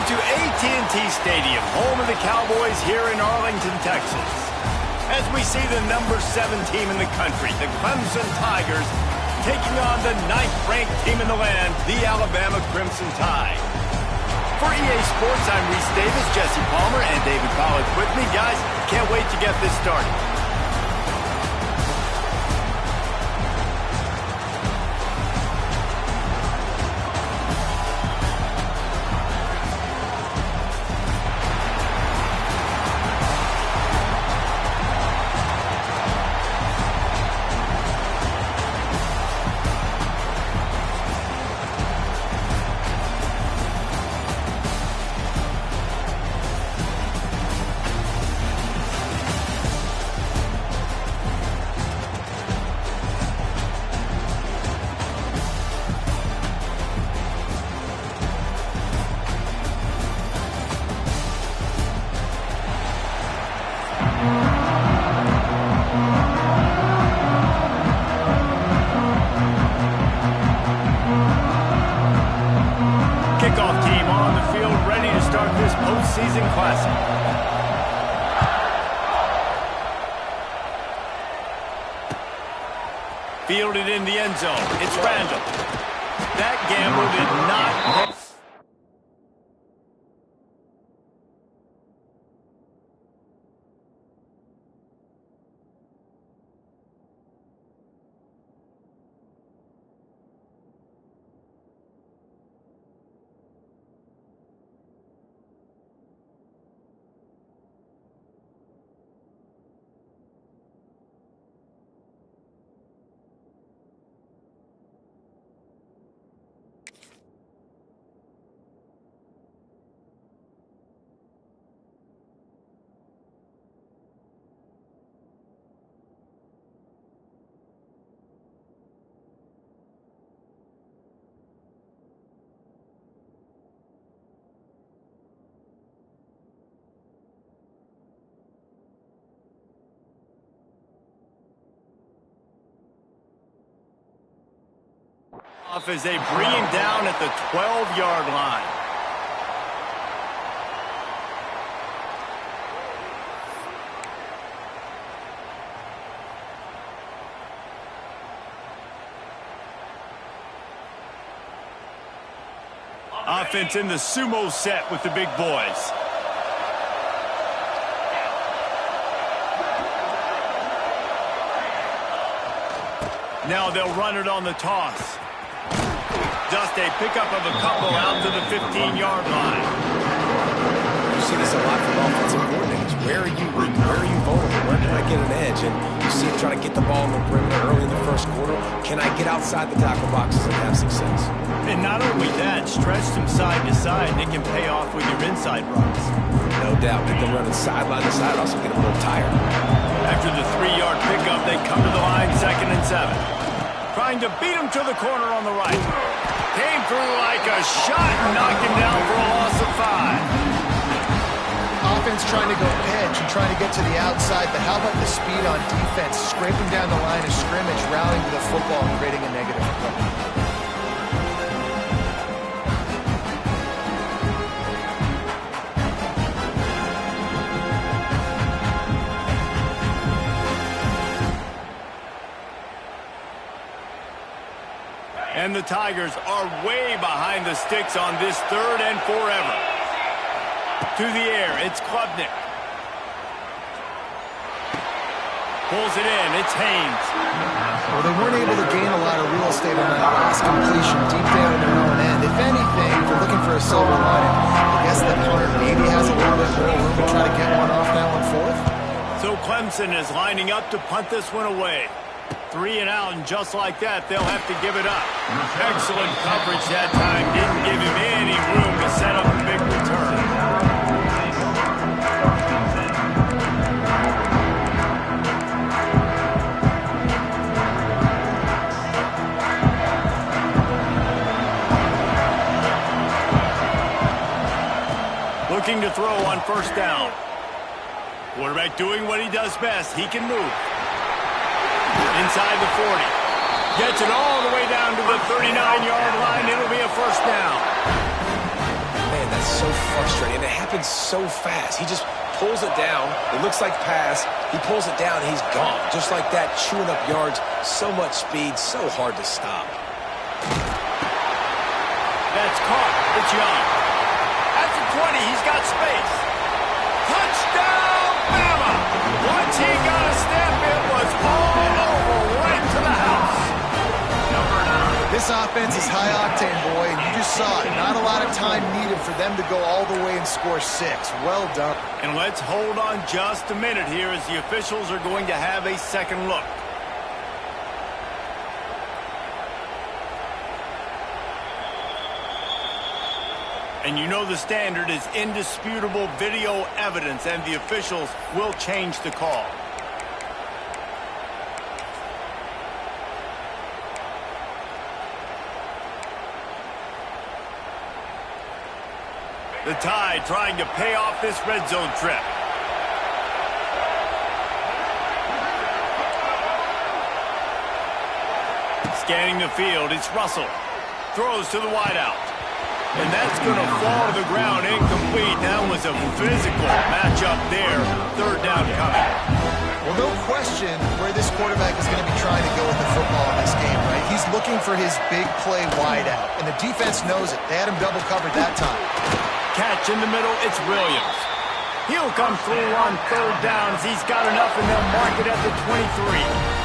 to AT&T Stadium, home of the Cowboys here in Arlington, Texas. As we see the number 7 team in the country, the Clemson Tigers, taking on the 9th-ranked team in the land, the Alabama Crimson Tide. For EA Sports, I'm Reese Davis, Jesse Palmer, and David Collins with me. Guys, can't wait to get this started. Kickoff team on the field, ready to start this postseason classic. Fielded in the end zone. It's Randall. That gamble did not pay. Off as they bring him down at the 12-yard line. Offense in the sumo set with the big boys. Now they'll run it on the toss. Just a pickup of a couple out to the 15-yard line. You see this a lot from offensive coordinators. Where are you weak? Where are you vulnerable? Where can I get an edge? And you see him trying to get the ball in the perimeter early in the first quarter. Can I get outside the tackle boxes and have success? And not only that, stretch them side to side, and it can pay off with your inside runs. No doubt. Get them running sideline to side. Also get them a little tired. After the 3-yard pickup, they come to the line, 2nd and 7. Trying to beat him to the corner on the right. Came through like a shot and knocked him down for a loss of 5. Offense trying to go edge and trying to get to the outside, but how about the speed on defense? Scraping down the line of scrimmage, rallying to the football, and creating a negative play. And the Tigers are way behind the sticks on this 3rd and forever. To the air, it's Klubnik. Pulls it in, it's Haynes. Well, they weren't able to gain a lot of real estate on that last completion deep down in their own end. If anything, if you're looking for a silver lining, I guess the punter maybe has a little bit more room to try to get one off now on 4th. So Clemson is lining up to punt this one away. 3 and out, and just like that, they'll have to give it up. Excellent coverage that time. Didn't give him any room to set up a big return. Looking to throw on 1st down. Quarterback doing what he does best. He can move. Inside the 40. Gets it all the way down to the 39-yard line. It'll be a 1st down. Man, that so frustrating, and it happens so fast. He just pulls it down. It looks like pass. He pulls it down, he's gone. Just like that, chewing up yards. So much speed, so hard to stop. That's caught. It's Young. At the 20, he's got space. Touchdown, Bama! Once he got a step, it was all over, right to the house. Number 9. This offense is high octane, boy, and you just saw it. Not a lot of time needed for them to go all the way and score 6. Well done. And let's hold on just a minute here as the officials are going to have a second look. And you know the standard is indisputable video evidence, and the officials will change the call. The Tide trying to pay off this red zone trip. Scanning the field, it's Russell. Throws to the wideout. And that's going to fall to the ground incomplete. That was a physical matchup there. Third down coming. Well, no question where this quarterback is going to be trying to go with the football in this game, right? He's looking for his big play wideout, and the defense knows it. They had him double covered that time. Catch in the middle, it's Williams. He'll come through on third down as he's got enough, and they'll mark it at the 23.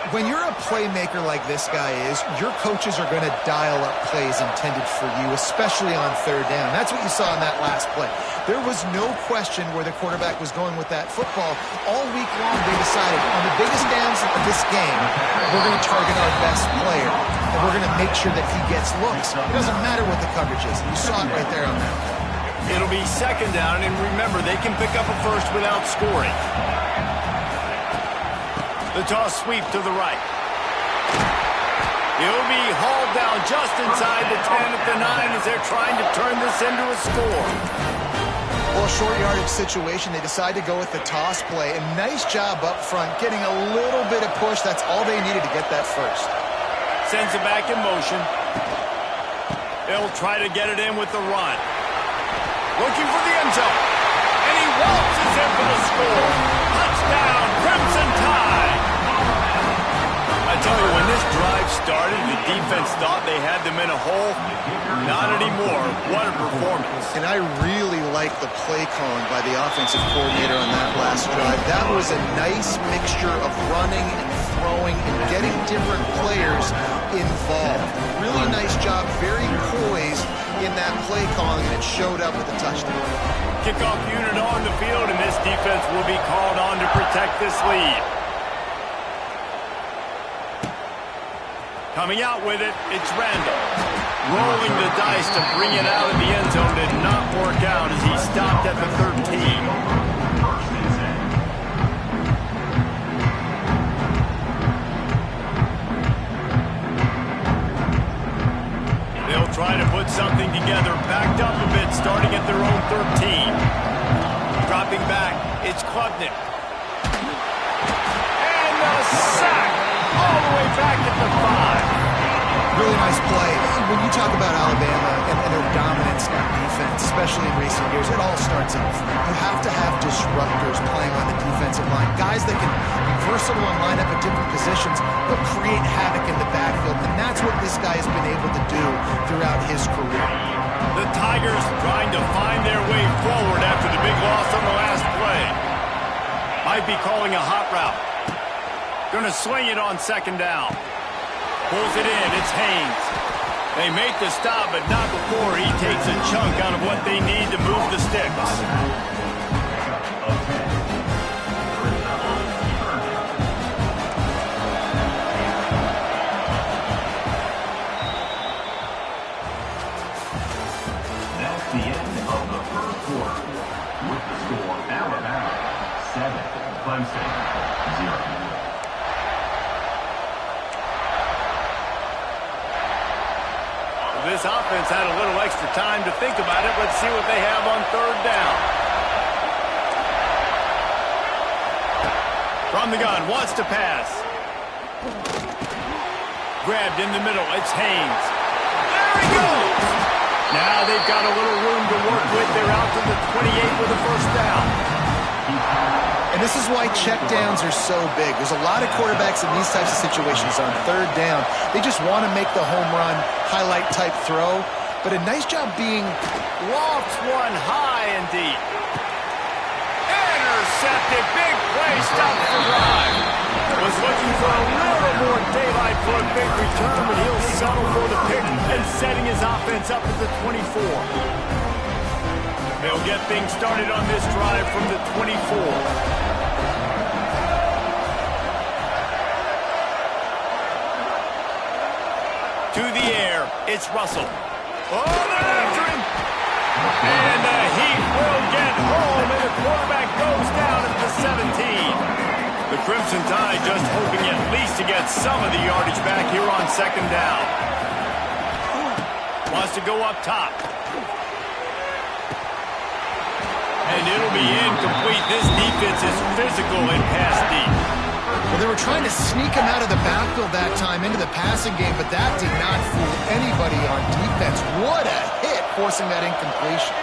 When you're a playmaker like this guy is, your coaches are going to dial up plays intended for you, especially on third down. That's what you saw in that last play. There was no question where the quarterback was going with that football. All week long, they decided on the biggest downs of this game, we're going to target our best player, and we're going to make sure that he gets looks. It doesn't matter what the coverage is. You saw it right there on that play. It'll be second down, and remember, they can pick up a first without scoring. The toss sweep to the right. He'll be hauled down just inside the 10 at the 9 as they're trying to turn this into a score. Well, a short yardage situation, they decide to go with the toss play, and nice job up front, getting a little bit of push. That's all they needed to get that first. Sends it back in motion. They'll try to get it in with the run. Looking for the end zone. And he waltzes in for the score. Touchdown, Crimson Tide. I tell you, when this drive started, the defense thought they had them in a hole. Not anymore. What a performance. And I really like the play calling by the offensive coordinator on that last drive. That was a nice mixture of running and throwing and getting different players involved. Really nice job, very poised in that play calling, and it showed up with a touchdown. Kickoff unit on the field, and this defense will be called on to protect this lead. Coming out with it, it's Randall. Rolling the dice to bring it out of the end zone did not work out as he stopped at the 13. They'll try to put something together, backed up a bit, starting at their own 13. Dropping back, it's Klubnik. And a sack all the way back at the 5. Really nice play. When you talk about Alabama and their dominance on defense, especially in recent years, it all starts up front. You have to have disruptors playing on the defensive line, guys that can be versatile and line up at different positions, but create havoc in the backfield, and that's what this guy has been able to do throughout his career. The Tigers trying to find their way forward after the big loss on the last play. Might be calling a hot route. Going to swing it on second down. Pulls it in, it's Haynes. They make the stop, but not before he takes a chunk out of what they need to move the sticks. That's the end of the first quarter. With the score, Alabama 7, Clemson 0. This offense had a little extra time to think about it. Let's see what they have on third down. From the gun, wants to pass. Grabbed in the middle, it's Haynes. There he goes! Now they've got a little room to work with. They're out to the 28 with a first down. And this is why checkdowns are so big. There's a lot of quarterbacks in these types of situations on third down. They just want to make the home run, highlight-type throw. But a nice job being... Lofts one high and deep. Intercepted. Big play. Stopped the drive. Was looking for a little more daylight for a big return, but he'll settle for the pick and setting his offense up at the 24. They'll get things started on this drive from the 24. To the air, it's Russell. Oh, they're after him! And the Heat will get home, and the quarterback goes down at the 17. The Crimson Tide just hoping at least to get some of the yardage back here on second down. Wants to go up top. And it'll be incomplete. This defense is physical and pass deep. Well, they were trying to sneak him out of the backfield that time into the passing game, but that did not fool anybody on defense. What a hit, forcing that incompletion.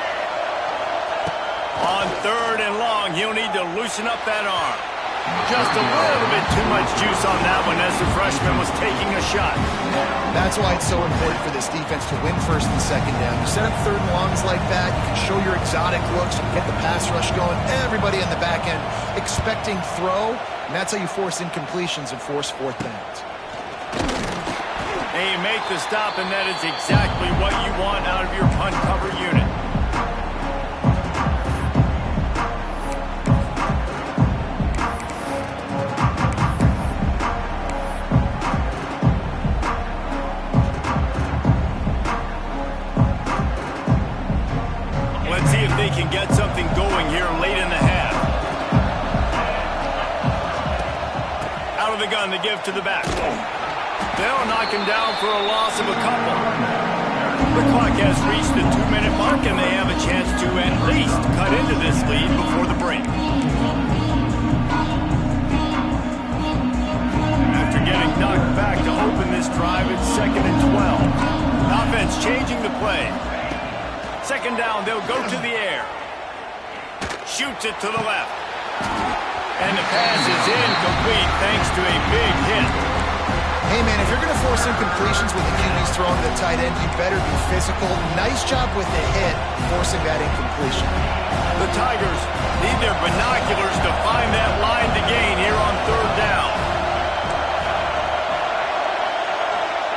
On third and long, he'll need to loosen up that arm. Just a little bit too much juice on that one as the freshman was taking a shot. That's why it's so important for this defense to win first and second down. You set up third and longs like that, you can show your exotic looks, you can get the pass rush going, everybody in the back end expecting throw, and that's how you force incompletions and force fourth downs. They make the stop, and that is exactly what you want out of your punt cover unit. Let's see if they can get something going here late in the half. Out of the gun to give to the back. They'll knock him down for a loss of a couple. The clock has reached the 2-minute mark, and they have a chance to at least cut into this lead before the break. After getting knocked back to open this drive, it's 2nd and 12. Offense changing the play. Second down, they'll go to the air. Shoots it to the left. And the pass is incomplete thanks to a big hit. Hey, man, if you're going to force incompletions with the QB's throwing to the tight end, you better be physical. Nice job with the hit, forcing that incompletion. The Tigers need their binoculars to find that line to gain here on third down.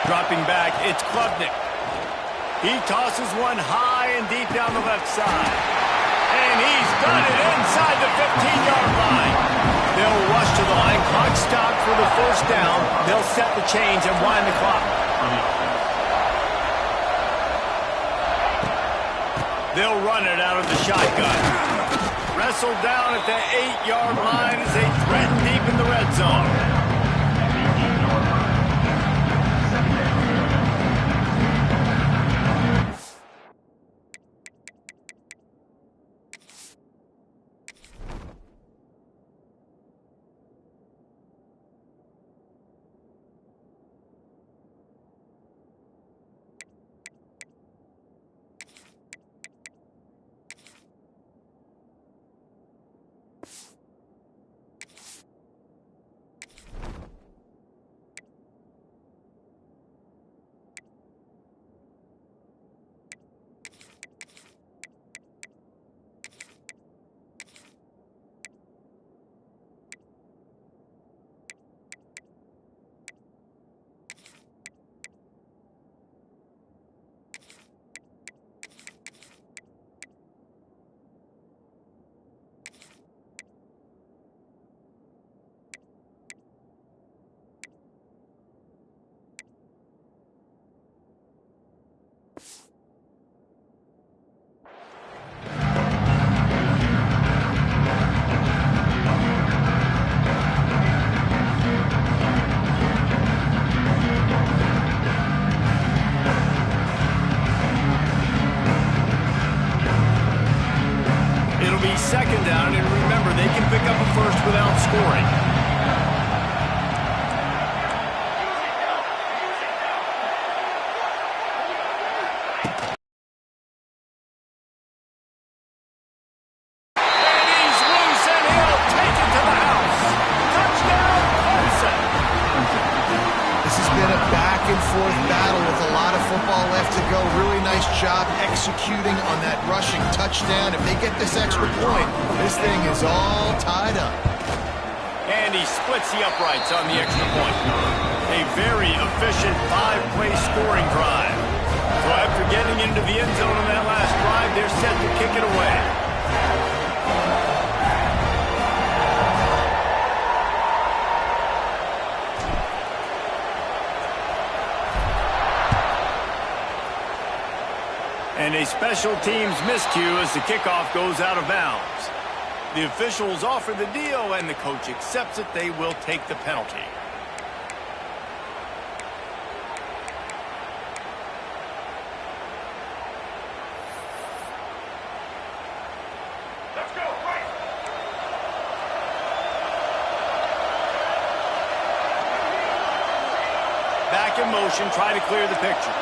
Dropping back, it's Klubnik. He tosses one high and deep down the left side. And he's got it inside the 15-yard line. They'll rush to the line. Clock stopped for the first down. They'll set the chains and wind the clock. They'll run it out of the shotgun. Wrestled down at the 8-yard line as they threat deep in the red zone. Second down, and remember, they can pick up a first without scoring. executing on that rushing touchdown. If they get this extra point, this thing is all tied up. And he splits the uprights on the extra point. A very efficient 5-play scoring drive. So after getting into the end zone on that last drive, they're set to kick it away. And a special teams miscue as the kickoff goes out of bounds. The officials offer the deal, and the coach accepts it. They will take the penalty. Let's go, right. Back in motion, try to clear the picture.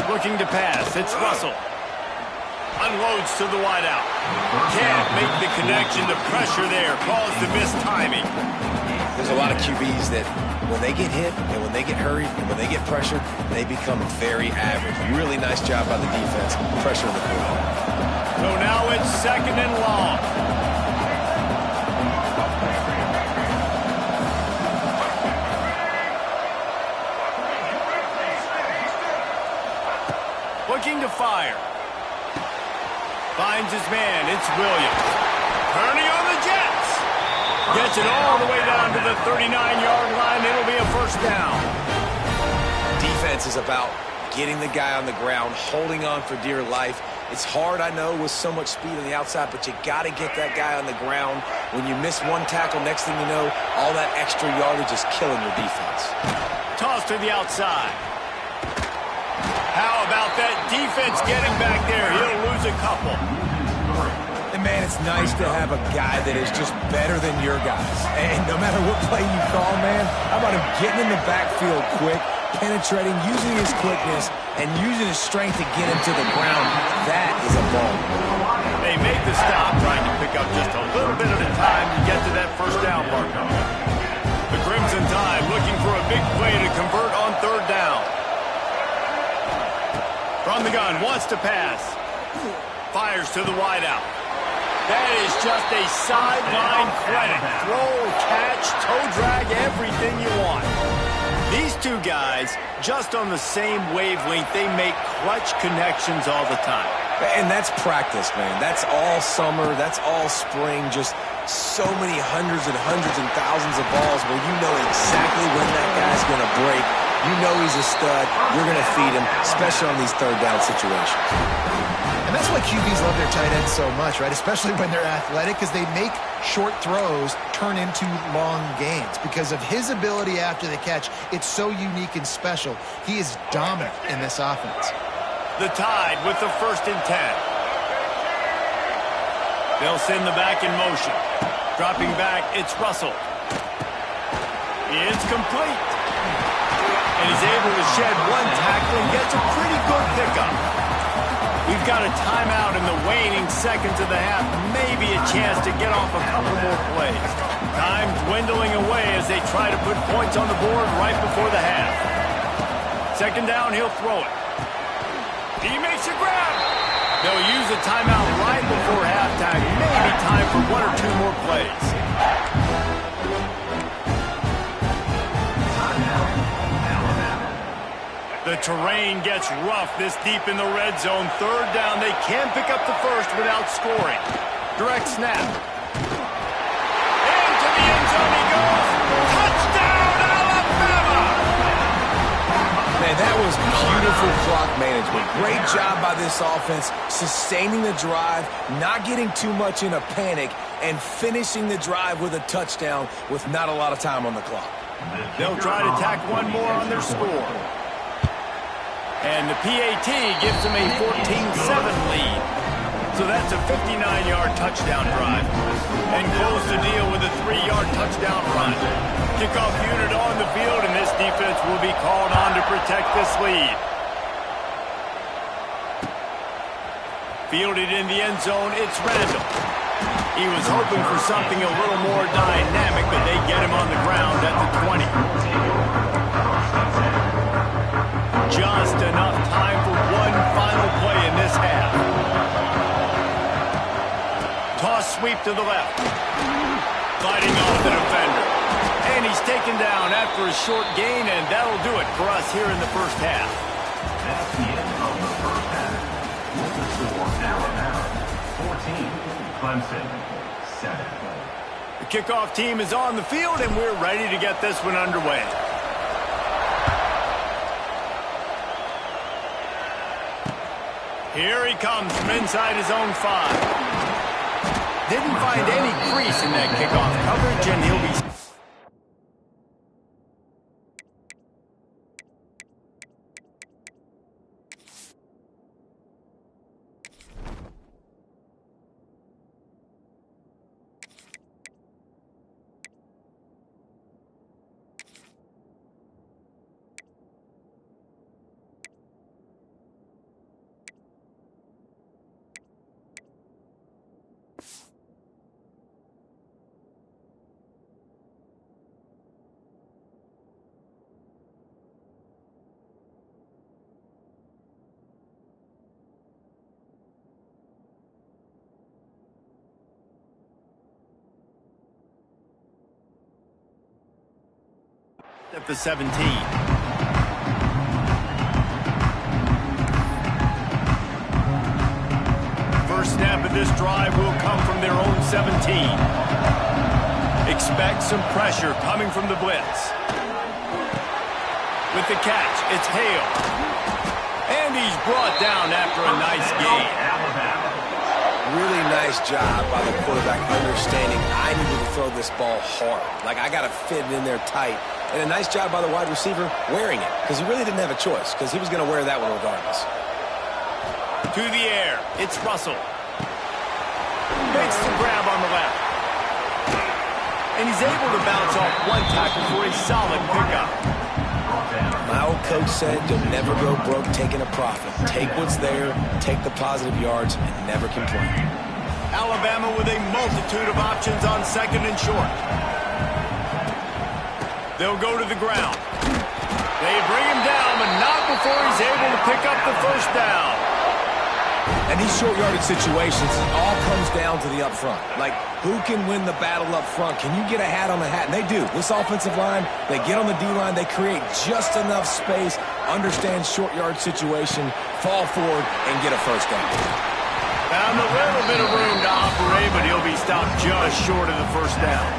Looking to pass, it's Russell. Unloads to the wideout. Can't make the connection. The pressure there caused the missed timing. There's a lot of QBs that when they get hit and when they get hurried and when they get pressured, they become very average. Really nice job by the defense, pressure in the quarterback. So now it's 2nd and long. Looking to fire. Finds his man. It's Williams. Turning on the Jets. Gets it all the way down to the 39-yard line. It'll be a first down. Defense is about getting the guy on the ground, holding on for dear life. It's hard, I know, with so much speed on the outside, but you got to get that guy on the ground. When you miss one tackle, next thing you know, all that extra yardage is killing your defense. Toss to the outside. How about that defense getting back there? He'll lose a couple. And, man, it's nice to have a guy that is just better than your guys. And no matter what play you call, man, how about him getting in the backfield quick, penetrating, using his quickness, and using his strength to get him to the ground. That is a ball. They make the stop, trying to pick up just a little bit at a time to get to that first down marker. The Crimson Tide looking for a big play to convert on 3rd down. From the gun, wants to pass. Fires to the wideout. That is just a sideline credit. Throw, catch, toe drag, everything you want. These two guys, just on the same wavelength, they make clutch connections all the time. And that's practice, man. That's all summer. That's all spring. Just so many hundreds and thousands of balls where you know exactly when that guy's going to break. You know he's a stud. You're going to feed him, especially on these 3rd down situations. And that's why QBs love their tight ends so much, right? Especially when they're athletic, because they make short throws turn into long gains. Because of his ability after the catch, it's so unique and special. He is dominant in this offense. The Tide with the 1st and 10. They'll send the back in motion. Dropping back, it's Russell. It's complete. And he's able to shed one tackle and gets a pretty good pickup. We've got a timeout in the waning seconds of the half. Maybe a chance to get off a couple more plays. Time dwindling away as they try to put points on the board right before the half. 2nd down, he'll throw it. He makes a grab. They'll use a timeout right before halftime. Maybe time for 1 or 2 more plays. The terrain gets rough this deep in the red zone. 3rd down, they can pick up the first without scoring. Direct snap. Into the end zone he goes. Touchdown, Alabama! Man, that was beautiful clock management. Great job by this offense, sustaining the drive, not getting too much in a panic, and finishing the drive with a touchdown with not a lot of time on the clock. They'll try to tack one more on their score. And the PAT gives them a 14-7 lead. So that's a 59-yard touchdown drive. And close the deal with a 3-yard touchdown run. Kickoff unit on the field, and this defense will be called on to protect this lead. Fielded in the end zone, it's Randall. He was hoping for something a little more dynamic, but they get him on the ground at the 20. sweep to the left. Fighting off the defender. And he's taken down after a short gain, and that'll do it for us here in the first half. That's the end of the first half. With the score, Alabama 14, Clemson 7. The kickoff team is on the field, and we're ready to get this one underway. Here he comes from inside his own 5. Didn't find any crease in that kickoff coverage, and he'll be... at the 17. First snap of this drive will come from their own 17. Expect some pressure coming from the blitz. With the catch, it's Hale. And he's brought down after a nice gain. Really nice job by the quarterback understanding I needed to throw this ball hard. Like, I got to fit it in there tight. And a nice job by the wide receiver wearing it, because he really didn't have a choice, because he was going to wear that one regardless. To the air, it's Russell. Makes the grab on the left. And he's able to bounce off one tackle for a solid pickup. My old coach said you'll never go broke taking a profit. Take what's there, take the positive yards, and never complain. Alabama with a multitude of options on second and short. They'll go to the ground. They bring him down, but not before he's able to pick up the first down. And these short yardage situations, it all comes down to the up front. Like, who can win the battle up front? Can you get a hat on the hat? And they do. This offensive line, they get on the D-line, they create just enough space, understand short yard situation, fall forward, and get a first down. Found a little bit of room to operate, but he'll be stopped just short of the first down.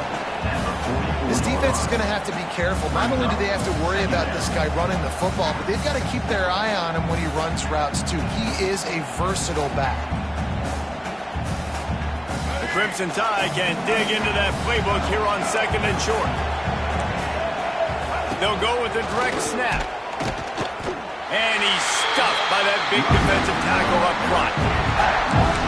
This defense is going to have to be careful. Not only do they have to worry about this guy running the football, but they've got to keep their eye on him when he runs routes, too. He is a versatile back. The Crimson Tide can dig into that playbook here on second and short. They'll go with a direct snap. And he's stuffed by that big defensive tackle up front.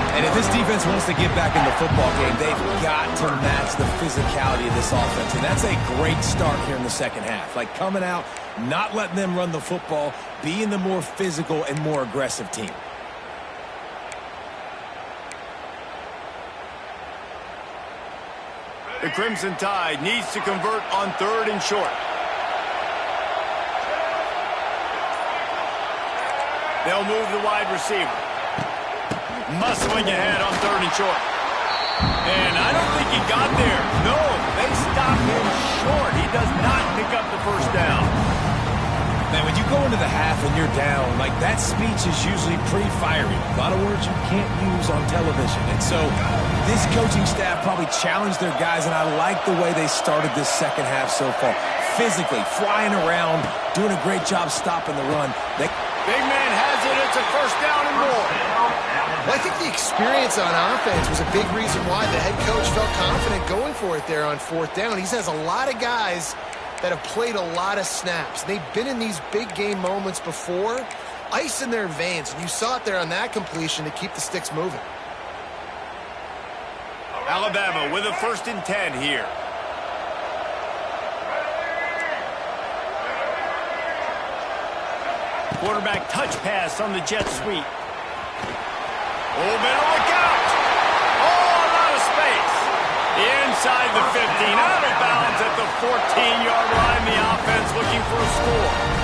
And if this defense wants to get back in the football game, they've got to match the physicality of this offense. And that's a great start here in the second half. Like, coming out, not letting them run the football, being the more physical and more aggressive team. The Crimson Tide needs to convert on third and short. They'll move the wide receiver. Muscling ahead on third and short. And I don't think he got there. No, they stopped him short. He does not pick up the first down. Man, when you go into the half and you're down, like, that speech is usually pretty fiery. A lot of words you can't use on television. And so this coaching staff probably challenged their guys, and I like the way they started this second half so far. Physically, flying around, doing a great job stopping the run. Big man has it. It's a first down and more. Well, I think the experience on offense was a big reason why the head coach felt confident going for it there on fourth down. He has a lot of guys that have played a lot of snaps. They've been in these big game moments before, ice in their veins, and you saw it there on that completion to keep the sticks moving. Alabama with a 1st and 10 here. Quarterback touch pass on the jet sweep. Oh, better look out. Oh, a lot of space. Inside the 15, out of bounds at the 14-yard line. The offense looking for a score.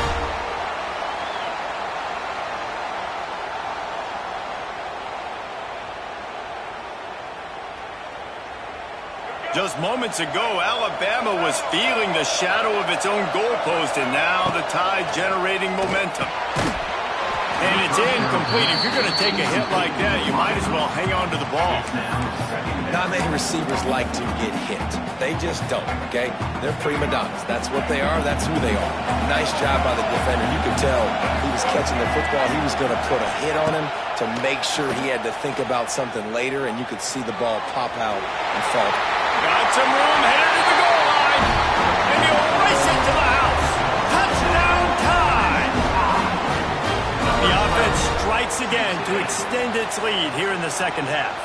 Just moments ago, Alabama was feeling the shadow of its own goalpost, and now the Tide generating momentum. And it's incomplete. If you're going to take a hit like that, you might as well hang on to the ball. Not many receivers like to get hit. They just don't, okay? They're prima donnas. That's what they are. That's who they are. Nice job by the defender. You could tell he was catching the football. He was going to put a hit on him to make sure he had to think about something later, and you could see the ball pop out and fall. Got some room, headed to the goal line, and he'll race it to the house. Touchdown, Tide! The offense strikes again to extend its lead here in the second half.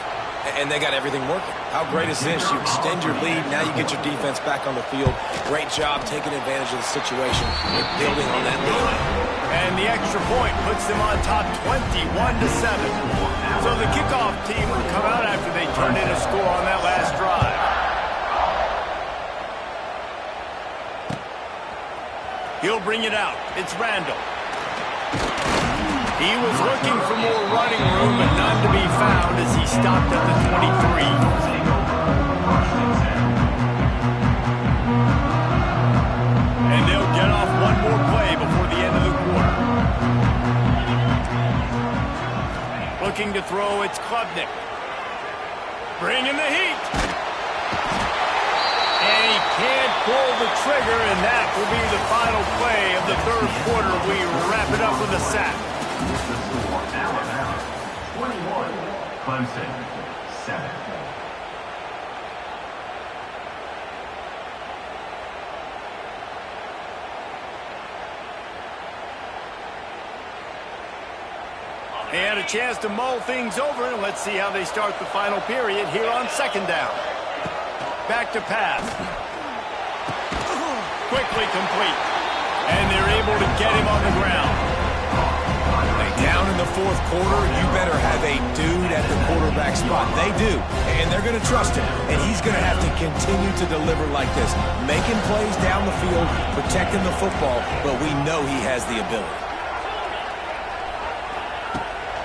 And they got everything working. How great is this? You extend your lead, now you get your defense back on the field. Great job taking advantage of the situation and building on that lead. And the extra point puts them on top 21-7. So the kickoff team will come out after they turned in a score on that last drive. He'll bring it out. It's Randall. He was looking for more running room, but none to be found as he stopped at the 23. And they'll get off one more play before the end of the quarter. Looking to throw, it's Klubnik. Bringing the heat. And he can't pull the trigger, and that will be the final play of the third quarter. We wrap it up with a sack. Alabama 21, Clemson 7. And a chance to mull things over, and let's see how they start the final period here on second down. Back to pass. Quickly complete. And they're able to get him on the ground. Down in the fourth quarter, you better have a dude at the quarterback spot. They do, and they're going to trust him, and he's going to have to continue to deliver like this, making plays down the field, protecting the football, but we know he has the ability.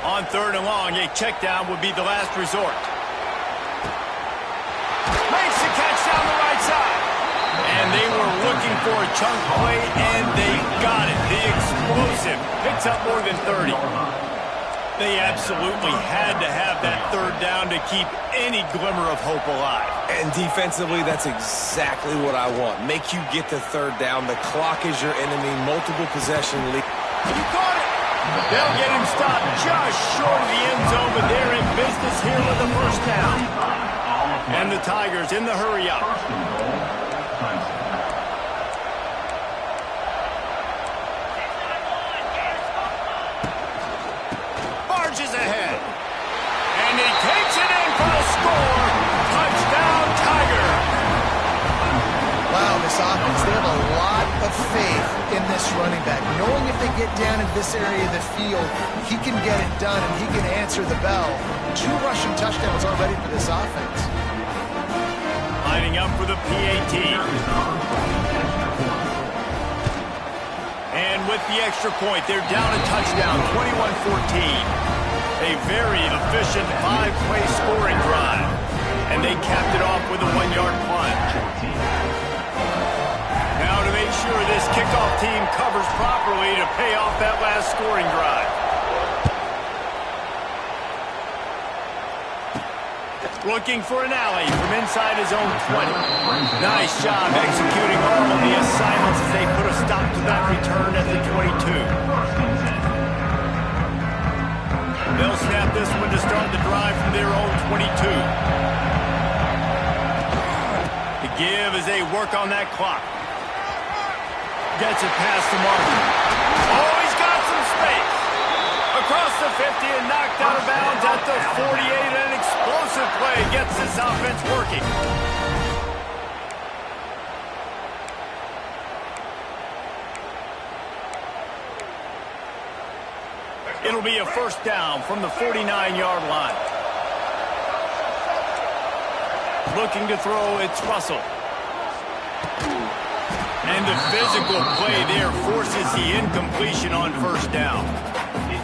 On third and long, a check down would be the last resort. Makes the catch down the right side. And they were looking for a chunk play, and they got it. The explosive picks up more than 30. They absolutely had to have that third down to keep any glimmer of hope alive. And defensively, that's exactly what I want. Make you get the third down. The clock is your enemy. Multiple possession lead. You caught it. They'll get him stopped just short of the end zone, but they're in business here with the first down. And the Tigers in the hurry up. Barges ahead. And he takes it in for the score. Touchdown, Tiger. Wow, this offense, they have a lot of faith in this running back. Knowing if they get down in this area of the field, he can get it done and he can answer the bell. 2 rushing touchdowns already for this offense. Lining up for the PAT. And with the extra point, they're down a touchdown, 21-14. A very efficient 5-play scoring drive. And they capped it off with a 1-yard plunge. Now to make sure this kickoff team covers properly to pay off that last scoring drive. Looking for an alley from inside his own 20. Nice job executing all of the assignments as they put a stop to that return at the 22. They'll snap this one to start the drive from their own 22. To give as they work on that clock. Gets it past the marker. Oh, he's got some space. Across the 50 and knocked out of bounds at the 48. An explosive play gets this offense working. It'll be a first down from the 49-yard line. Looking to throw, it's Russell. And the physical play there forces the incompletion on first down.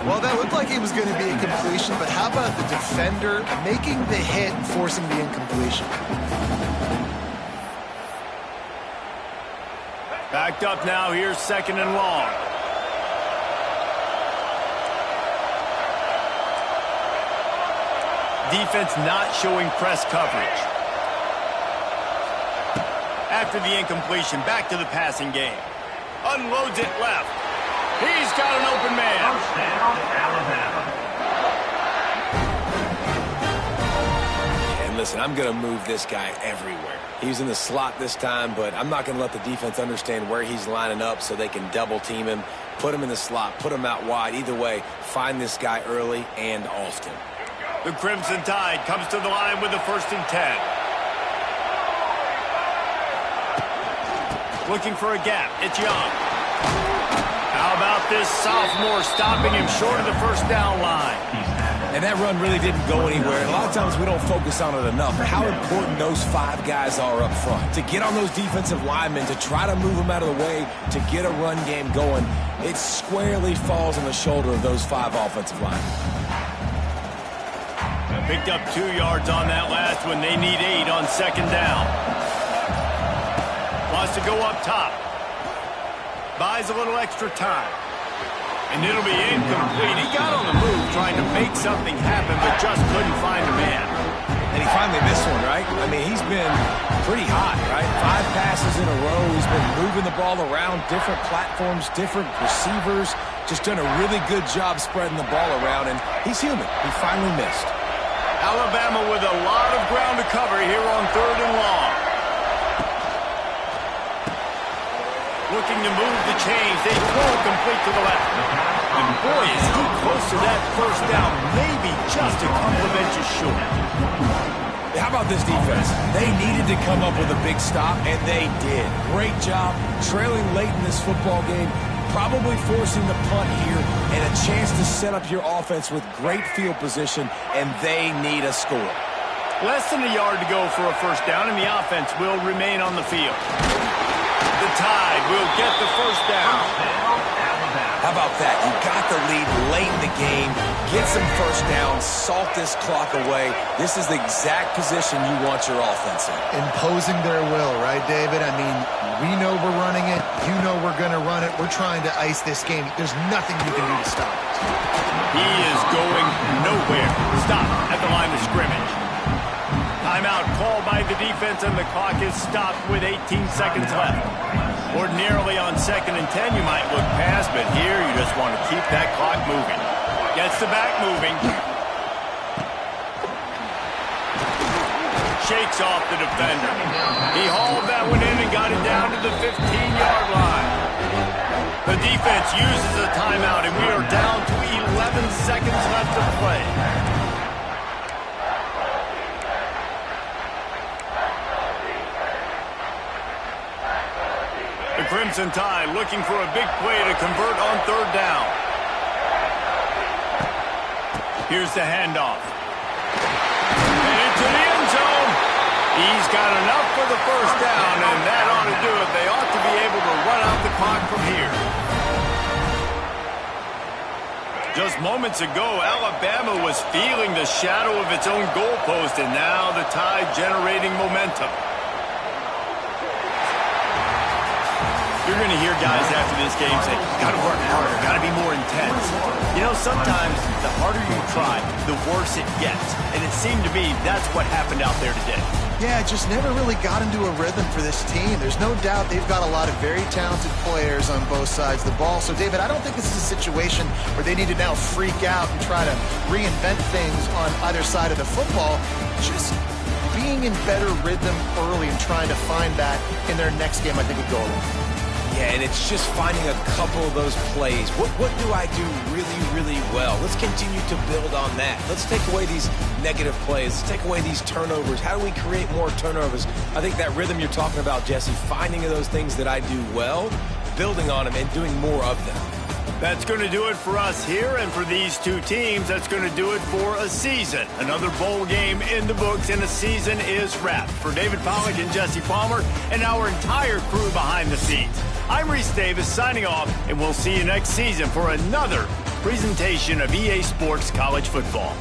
Well, that looked like it was going to be a completion, but how about the defender making the hit and forcing the incompletion? Backed up now. Here's 2nd and long. Defense not showing press coverage. After the incompletion, back to the passing game. Unloads it left. He's got an open man. First down, Alabama. And listen, I'm going to move this guy everywhere. He's in the slot this time, but I'm not going to let the defense understand where he's lining up so they can double team him, put him in the slot, put him out wide. Either way, find this guy early and often. The Crimson Tide comes to the line with a 1st and 10. Looking for a gap. It's Young. How about this sophomore stopping him short of the 1st down line? And that run really didn't go anywhere. A lot of times we don't focus on it enough. How important those 5 guys are up front. To get on those defensive linemen, to try to move them out of the way, to get a run game going, it squarely falls on the shoulder of those 5 offensive linemen. Picked up 2 yards on that last one. They need 8 on 2nd down. Wants to go up top. Buys a little extra time. And it'll be incomplete. He got on the move trying to make something happen, but just couldn't find a man. And he finally missed one, right? I mean, he's been pretty hot, right? 5 passes in a row. He's been moving the ball around, different platforms, different receivers. Just done a really good job spreading the ball around, and he's human. He finally missed. Alabama with a lot of ground to cover here on 3rd and long. Looking to move the chains. They throw it complete to the left. And boy, is he close to that 1st down. Maybe just a couple of inches short. How about this defense? They needed to come up with a big stop, and they did. Great job trailing late in this football game, probably forcing the punt here, and a chance to set up your offense with great field position, and they need a score. Less than a yard to go for a 1st down, and the offense will remain on the field. The Tide will get the 1st down. How about that? You got the lead late in the game. Get some 1st downs. Salt this clock away. This is the exact position you want your offense in. Imposing their will, right, David? I mean, we know we're running it. You know we're going to run it. We're trying to ice this game. There's nothing you can do to stop it. He is going nowhere. Stop at the line of scrimmage. Timeout called by the defense, and the clock is stopped with 18 seconds left. Ordinarily on 2nd and 10, you might look past, but here you just want to keep that clock moving. Gets the back moving. Shakes off the defender. He hauled that one in and got it down to the 15-yard line. The defense uses a timeout, and we are down to 11 seconds left to play. The Crimson Tide looking for a big play to convert on 3rd down. Here's the handoff. And into the end zone. He's got enough for the 1st down, and that ought to do it. They ought to be able to run out the clock from here. Just moments ago, Alabama was feeling the shadow of its own goalpost, and now the Tide generating momentum. You're going to hear guys after this game say, got to work harder, got to be more intense. You know, sometimes the harder you try, the worse it gets. And it seemed to me that's what happened out there today. Yeah, it just never really got into a rhythm for this team. There's no doubt they've got a lot of very talented players on both sides of the ball. So, David, I don't think this is a situation where they need to now freak out and try to reinvent things on either side of the football. Just being in better rhythm early and trying to find that in their next game, I think would go a long way. Yeah, and it's just finding a couple of those plays. What do I do really, really well? Let's continue to build on that. Let's take away these negative plays. Let's take away these turnovers. How do we create more turnovers? I think that rhythm you're talking about, Jesse, finding those things that I do well, building on them, and doing more of them. That's going to do it for us here, and for these two teams, that's going to do it for a season. Another bowl game in the books, and a season is wrapped. For David Pollack and Jesse Palmer and our entire crew behind the scenes, I'm Reese Davis signing off, and we'll see you next season for another presentation of EA Sports College Football.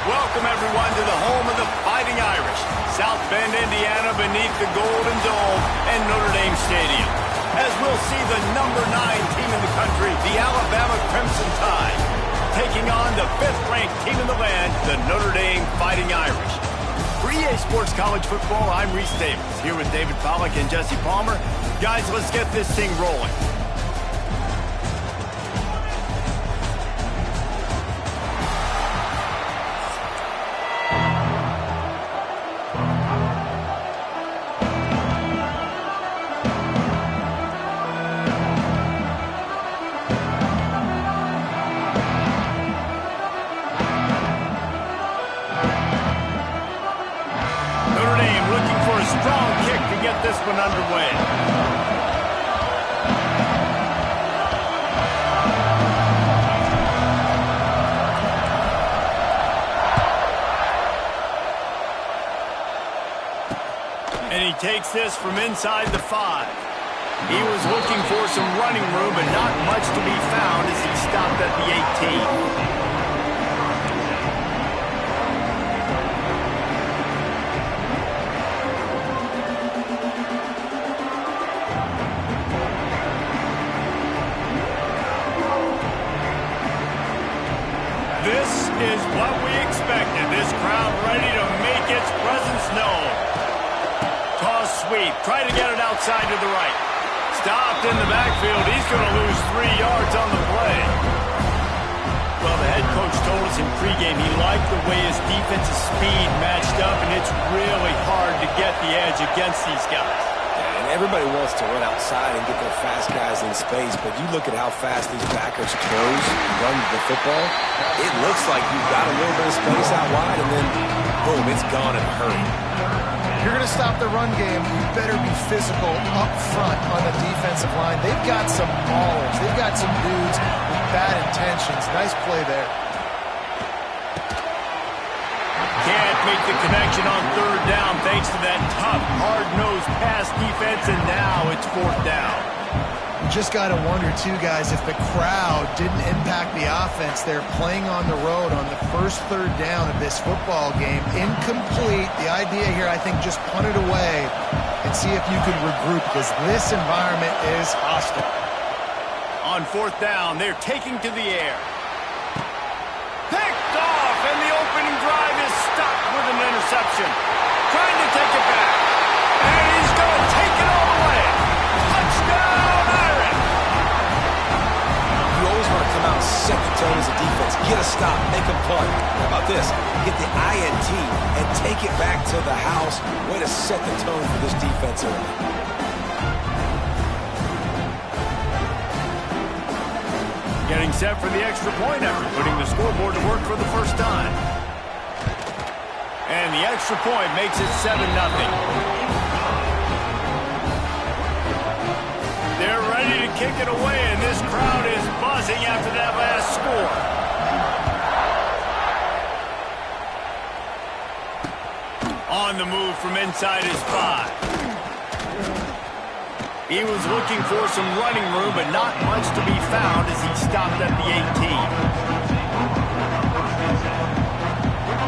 Welcome, everyone, to the home of the Fighting Irish, South Bend, Indiana, beneath the Golden Dome and Notre Dame Stadium, as we'll see the #9 team in the country, the Alabama Crimson Tide, taking on the 5th-ranked team in the land, the Notre Dame Fighting Irish. For EA Sports College Football, I'm Reese Davis, here with David Pollack and Jesse Palmer. Guys, let's get this thing rolling. This one underway. And he takes this from inside the 5. He was looking for some running room, but not much to be found as he stopped at the 18. This is what we expected. This crowd ready to make its presence known. Toss sweep. Try to get it outside to the right. Stopped in the backfield. He's going to lose 3 yards on the play. Well, the head coach told us in pregame he liked the way his defensive speed matched up, and it's really hard to get the edge against these guys. And everybody wants to run outside and get their fast guys in space, but you look at how fast these backers close and run the football, it looks like you've got a little bit of space out wide, and then, boom, it's gone in a hurry. If you're going to stop the run game, you better be physical up front on the defensive line. They've got some maulers. They've got some dudes with bad intentions. Nice play there. Can't make the connection on 3rd down thanks to that tough, hard-nosed pass defense, and now it's 4th down. You just got to wonder, too, guys, if the crowd didn't impact the offense. They're playing on the road on the first 3rd down of this football game. Incomplete. The idea here, I think, just punt it away and see if you can regroup, because this environment is hostile. On 4th down, they're taking to the air. Picked off, and the opening drive is stopped with an interception. Trying to take it back. And he's going to take it all the way. Touchdown, Irish! You always want to come out and set the tone as a defense. Get a stop, make a punt. How about this? Get the INT and take it back to the house. Way to set the tone for this defense early. Getting set for the extra point after putting the scoreboard to work for the first time. And the extra point makes it 7-0. They're ready to kick it away, and this crowd is buzzing after that last score. On the move from inside his 5. He was looking for some running room, but not much to be found as he stopped at the 18.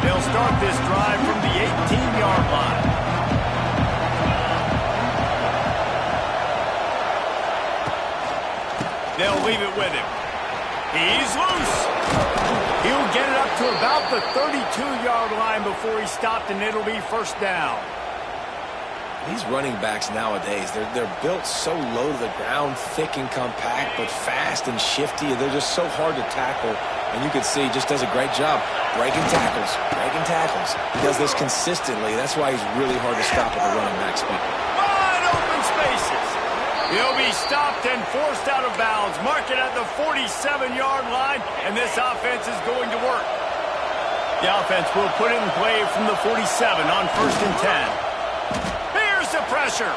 They'll start this drive from the 18-yard line. They'll leave it with him. He's loose. He'll get it up to about the 32-yard line before he's stopped, and it'll be 1st down. These running backs nowadays, they're built so low to the ground, thick and compact, but fast and shifty. They're just so hard to tackle. And you can see he just does a great job breaking tackles, breaking tackles. He does this consistently. That's why he's really hard to stop at the running back spot. Wide open spaces. He'll be stopped and forced out of bounds. Mark it at the 47-yard line, and this offense is going to work. The offense will put it in play from the 47 on 1st and 10. The pressure.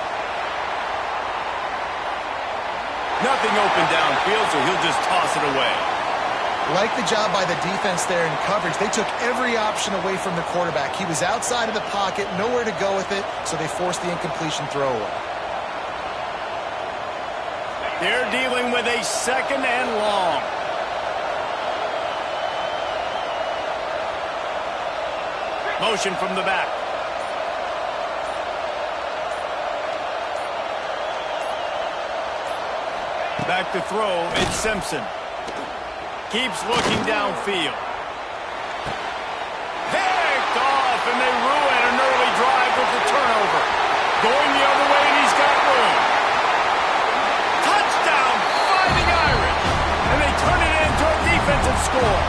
Nothing open downfield, so he'll just toss it away. Like the job by the defense there in coverage. They took every option away from the quarterback. He was outside of the pocket, nowhere to go with it, so they forced the incompletion throwaway. They're dealing with a 2nd and long. Motion from the back. Back to throw, it's Simpson. Keeps looking downfield. Picked off, and they ruin an early drive with the turnover. Going the other way, and he's got room. Touchdown, Fighting Irish. And they turn it into a defensive score.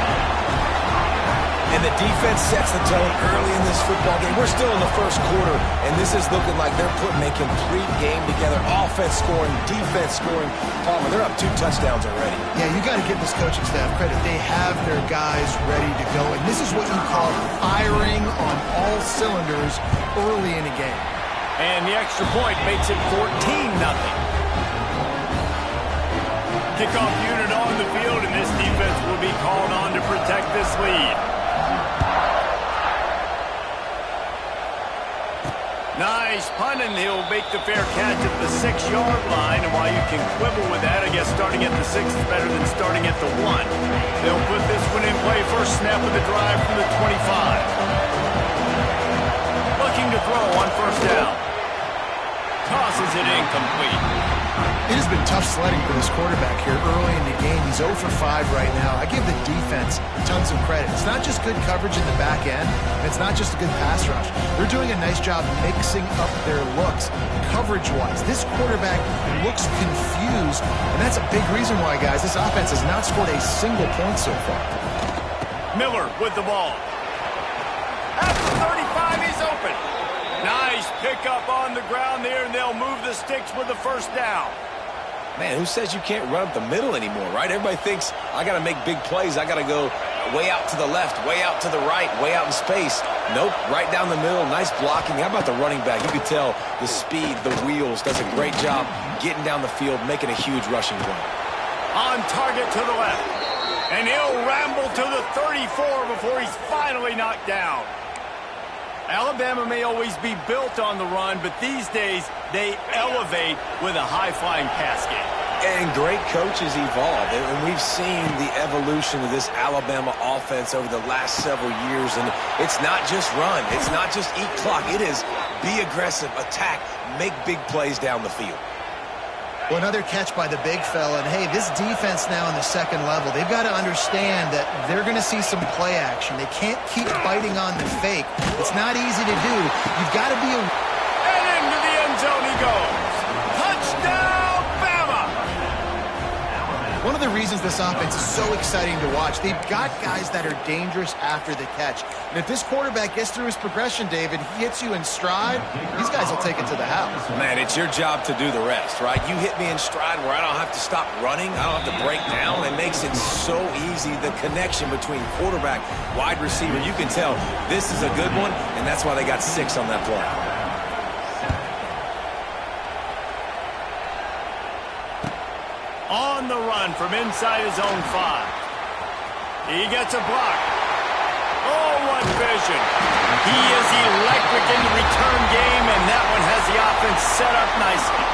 And the defense sets the tone early in this football game. We're still in the first quarter, and this is looking like they're putting a complete game together. Offense scoring, defense scoring. Palmer, they're up 2 touchdowns already. Yeah, you got to give this coaching staff credit. They have their guys ready to go, and this is what you call firing on all cylinders early in a game. And the extra point makes it 14-0. Kickoff unit on the field, and this defense will be called on to protect this lead. Nice punt, and he'll make the fair catch at the 6-yard line. And while you can quibble with that, I guess starting at the 6 is better than starting at the 1. They'll put this one in play. First snap of the drive from the 25. Looking to throw on first down. Tosses it incomplete. It has been tough sledding for this quarterback here early in the game. He's 0 for 5 right now. I give the defense tons of credit. It's not just good coverage in the back end, and it's not just a good pass rush. They're doing a nice job mixing up their looks coverage-wise. This quarterback looks confused, and that's a big reason why, guys, this offense has not scored a single point so far. Miller with the ball. At the 35, he's open. Nice pickup on the ground there, and they'll move the sticks with the first down. Man, who says you can't run up the middle anymore, right? Everybody thinks, I got to make big plays. I got to go way out to the left, way out to the right, way out in space. Nope, right down the middle. Nice blocking. How about the running back? You could tell the speed, the wheels, does a great job getting down the field, making a huge rushing play. On target to the left. And he'll ramble to the 34 before he's finally knocked down. Alabama may always be built on the run, but these days they elevate with a high-flying pass game. And great coaches evolve, and we've seen the evolution of this Alabama offense over the last several years, and it's not just run, it's not just eat clock, it is be aggressive, attack, make big plays down the field. Well, another catch by the big fella, and hey, this defense now in the second level, they've got to understand that they're going to see some play action. They can't keep biting on the fake. It's not easy to do. You've got to be And into the end zone he goes. Touchdown, Bama! One of the reasons this offense is so exciting to watch, they've got guys that are dangerous after the catch. And if this quarterback gets through his progression, David, he hits you in stride, these guys will take it to the house. Man, it's your job to do the rest, right? You hit me in stride where I don't have to stop running, I don't have to break down. It makes it so easy, the connection between quarterback, wide receiver. You can tell this is a good one, and that's why they got 6 on that play. On the run from inside his own 5. He gets a block. Oh, what vision. He is electric in the return game, and that one has the offense set up nicely.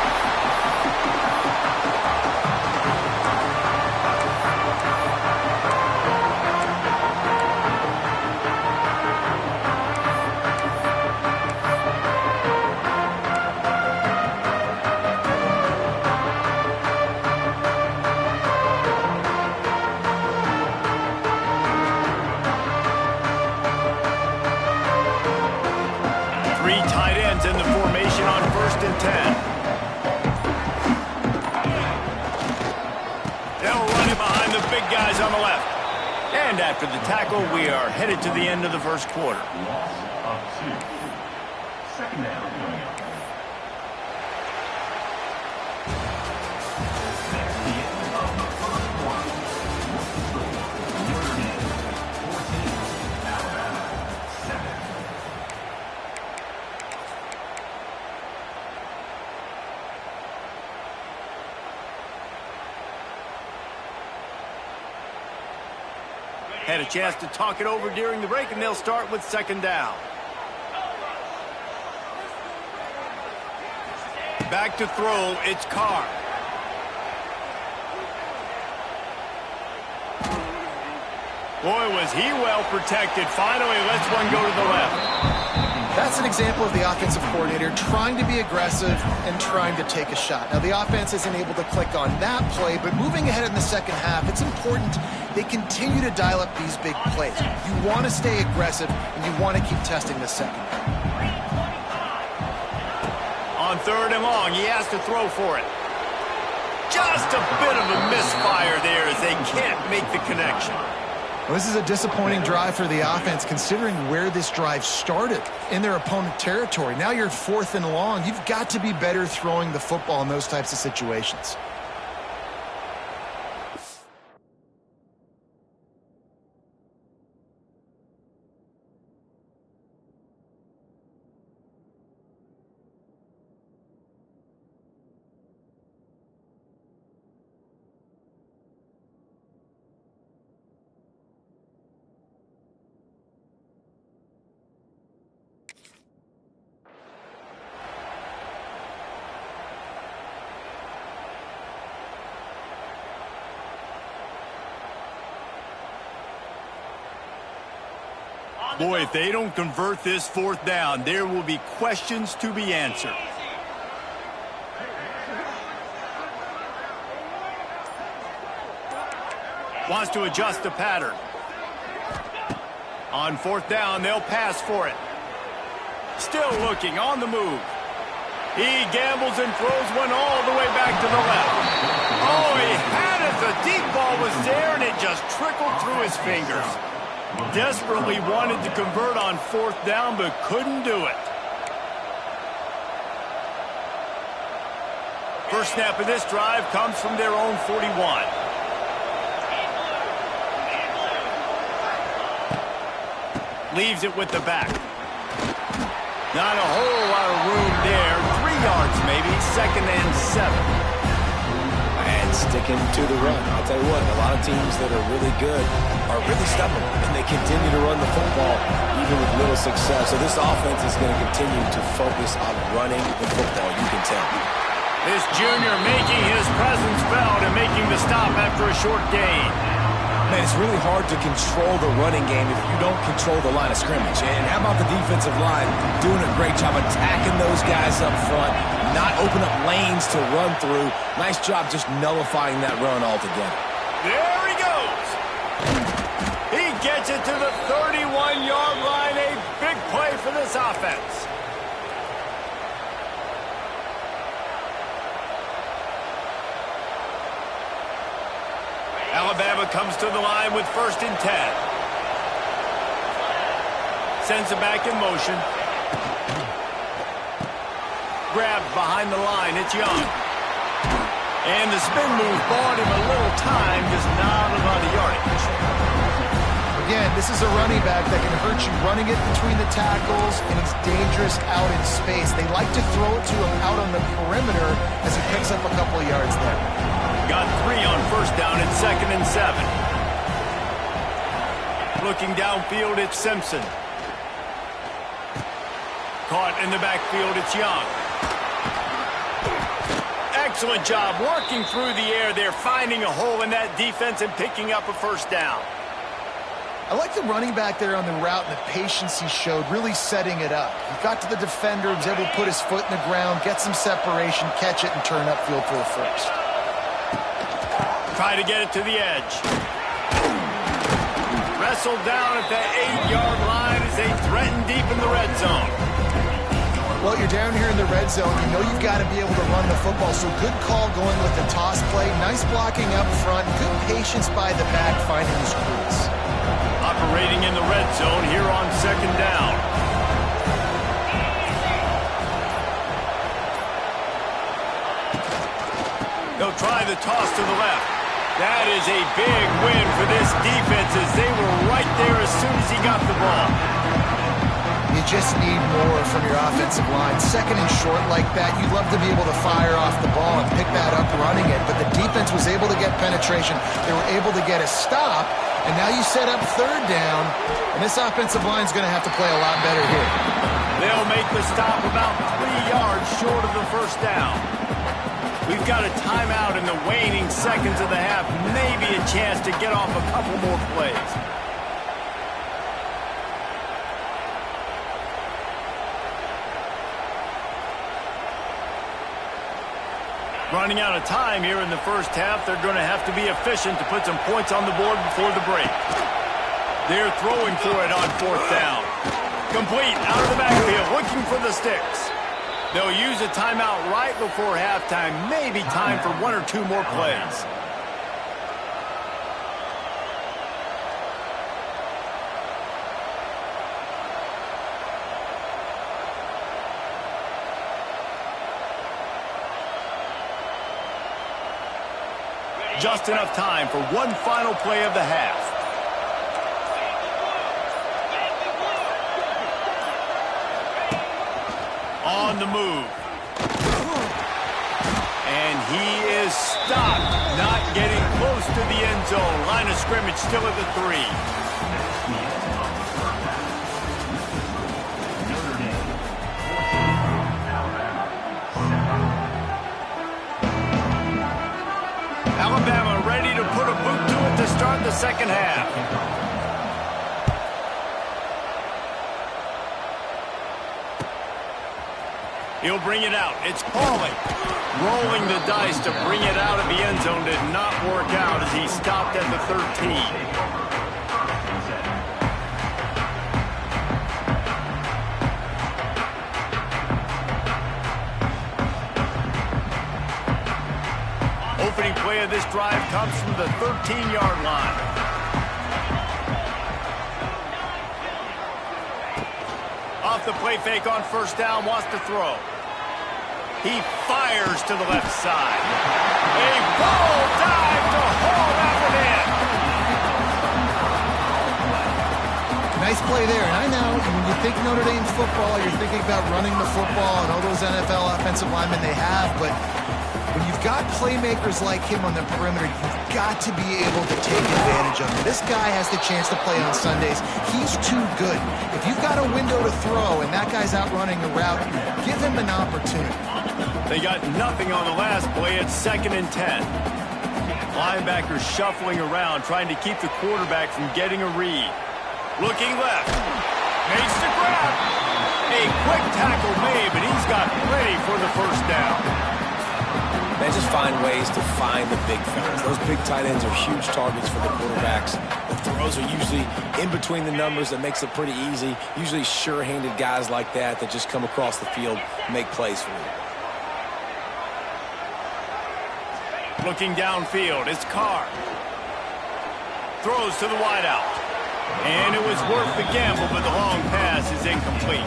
In the formation on 1st and 10. They'll run it behind the big guys on the left. And after the tackle, we are headed to the end of the first quarter. Loss of 2. Second down. At the end of the first quarter, Notre Dame 14, Alabama 7. Had a chance to talk it over during the break, and they'll start with 2nd down. Back to throw, it's Carr. Boy, was he well protected. Finally, lets one go to the left. That's an example of the offensive coordinator trying to be aggressive and trying to take a shot. Now, the offense isn't able to click on that play, but moving ahead in the second half, it's important they continue to dial up these big plays. You want to stay aggressive, and you want to keep testing the second. On 3rd and long, he has to throw for it. Just a bit of a misfire there as they can't make the connection. Well, this is a disappointing drive for the offense considering where this drive started in their opponent territory. Now you're 4th and long. You've got to be better throwing the football in those types of situations. Boy, if they don't convert this 4th down, there will be questions to be answered. Wants to adjust the pattern. On 4th down, they'll pass for it. Still looking, on the move. He gambles and throws one all the way back to the left. Oh, he had it. The deep ball was there, and it just trickled through his fingers. Desperately wanted to convert on 4th down, but couldn't do it. First snap of this drive comes from their own 41. Leaves it with the back. Not a whole lot of room there. 3 yards maybe, 2nd and 7. And sticking to the run. I'll tell you what, a lot of teams that are really good are really stubborn, and they continue to run the football even with little success. So this offense is going to continue to focus on running the football, you can tell. This junior making his presence felt and making the stop after a short gain. Man, it's really hard to control the running game if you don't control the line of scrimmage. And how about the defensive line doing a great job attacking those guys up front, not open up lanes to run through. Nice job just nullifying that run altogether. There he goes. He gets it to the 31-yard line. A big play for this offense. Alabama comes to the line with 1st and 10. Sends it back in motion. Grabbed behind the line. It's Young. And the spin move bought him a little time, just not a lot of yardage. Again, this is a running back that can hurt you running it between the tackles, and he's dangerous out in space. They like to throw it to him out on the perimeter as he picks up a couple of yards there. Got 3 on 1st down and 2nd and 7. Looking downfield, it's Simpson. Caught in the backfield, it's Young. Excellent job working through the air there, finding a hole in that defense and picking up a 1st down. I like the running back there on the route and the patience he showed, really setting it up. He got to the defender, was able to put his foot in the ground, get some separation, catch it, and turn upfield for the 1st. Try to get it to the edge. Wrestled down at the 8-yard line as they threaten deep in the red zone. Well, you're down here in the red zone. You know you've got to be able to run the football, so good call going with the toss play. Nice blocking up front. Good patience by the back finding his crease. Operating in the red zone here on 2nd down. They'll try the toss to the left. That is a big win for this defense as they were right there as soon as he got the ball. You just need more from your offensive line. 2nd and short like that, you'd love to be able to fire off the ball and pick that up running it, but the defense was able to get penetration. They were able to get a stop, and now you set up 3rd down, and this offensive line is going to have to play a lot better here. They'll make the stop about 3 yards short of the 1st down. We've got a timeout in the waning seconds of the half, maybe a chance to get off a couple more plays. Running out of time here in the first half. They're going to have to be efficient to put some points on the board before the break. They're throwing for it on fourth down. Complete, out of the backfield, looking for the sticks. They'll use a timeout right before halftime. Maybe time for one or two more plays. Just enough time for one final play of the half. On the move. And he is stopped. Not getting close to the end zone. Line of scrimmage still at the 3. Alabama ready to put a boot to it to start the second half. He'll bring it out. It's Pauly. Rolling the dice to bring it out of the end zone did not work out as he stopped at the 13. Opening play of this drive comes from the 13-yard line. Off the play fake on first down, wants to throw. He fires to the left side. A ball dive to haul that one in. Nice play there. And I know when you think Notre Dame football, you're thinking about running the football and all those NFL offensive linemen they have, but when you've got playmakers like him on the perimeter, you've got to be able to take advantage of him. This guy has the chance to play on Sundays. He's too good. If you've got a window to throw and that guy's out running a route, give him an opportunity. They got nothing on the last play. It's 2nd and 10. Linebackers shuffling around, trying to keep the quarterback from getting a read. Looking left. Makes the grab. A quick tackle made, but he's got ready for the first down. Man, just find ways to find the big fellas. Those big tight ends are huge targets for the quarterbacks. The throws are usually in between the numbers. That makes it pretty easy. Usually sure-handed guys like that just come across the field, make plays for you. Looking downfield, it's Carr. Throws to the wideout. And it was worth the gamble, but the long pass is incomplete.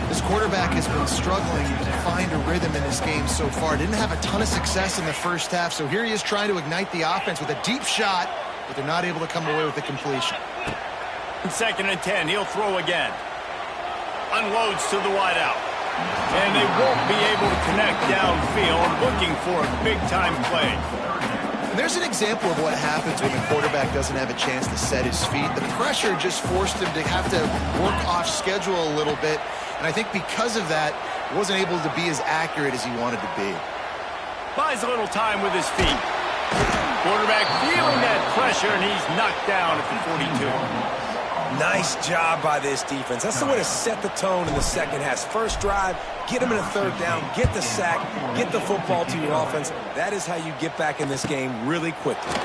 This quarterback has been struggling to find a rhythm in this game so far. Didn't have a ton of success in the first half, so here he is trying to ignite the offense with a deep shot, but they're not able to come away with the completion. 2nd and 10, he'll throw again. Unloads to the wideout. And they won't be able to connect downfield, looking for a big-time play. There's an example of what happens when the quarterback doesn't have a chance to set his feet. The pressure just forced him to have to work off schedule a little bit. And I think because of that, wasn't able to be as accurate as he wanted to be. Buys a little time with his feet. Quarterback feeling that pressure, and he's knocked down at the 42. Nice job by this defense. That's the way to set the tone in the second half. First drive, get them in a third down, get the sack, get the football to your offense. That is how you get back in this game really quickly.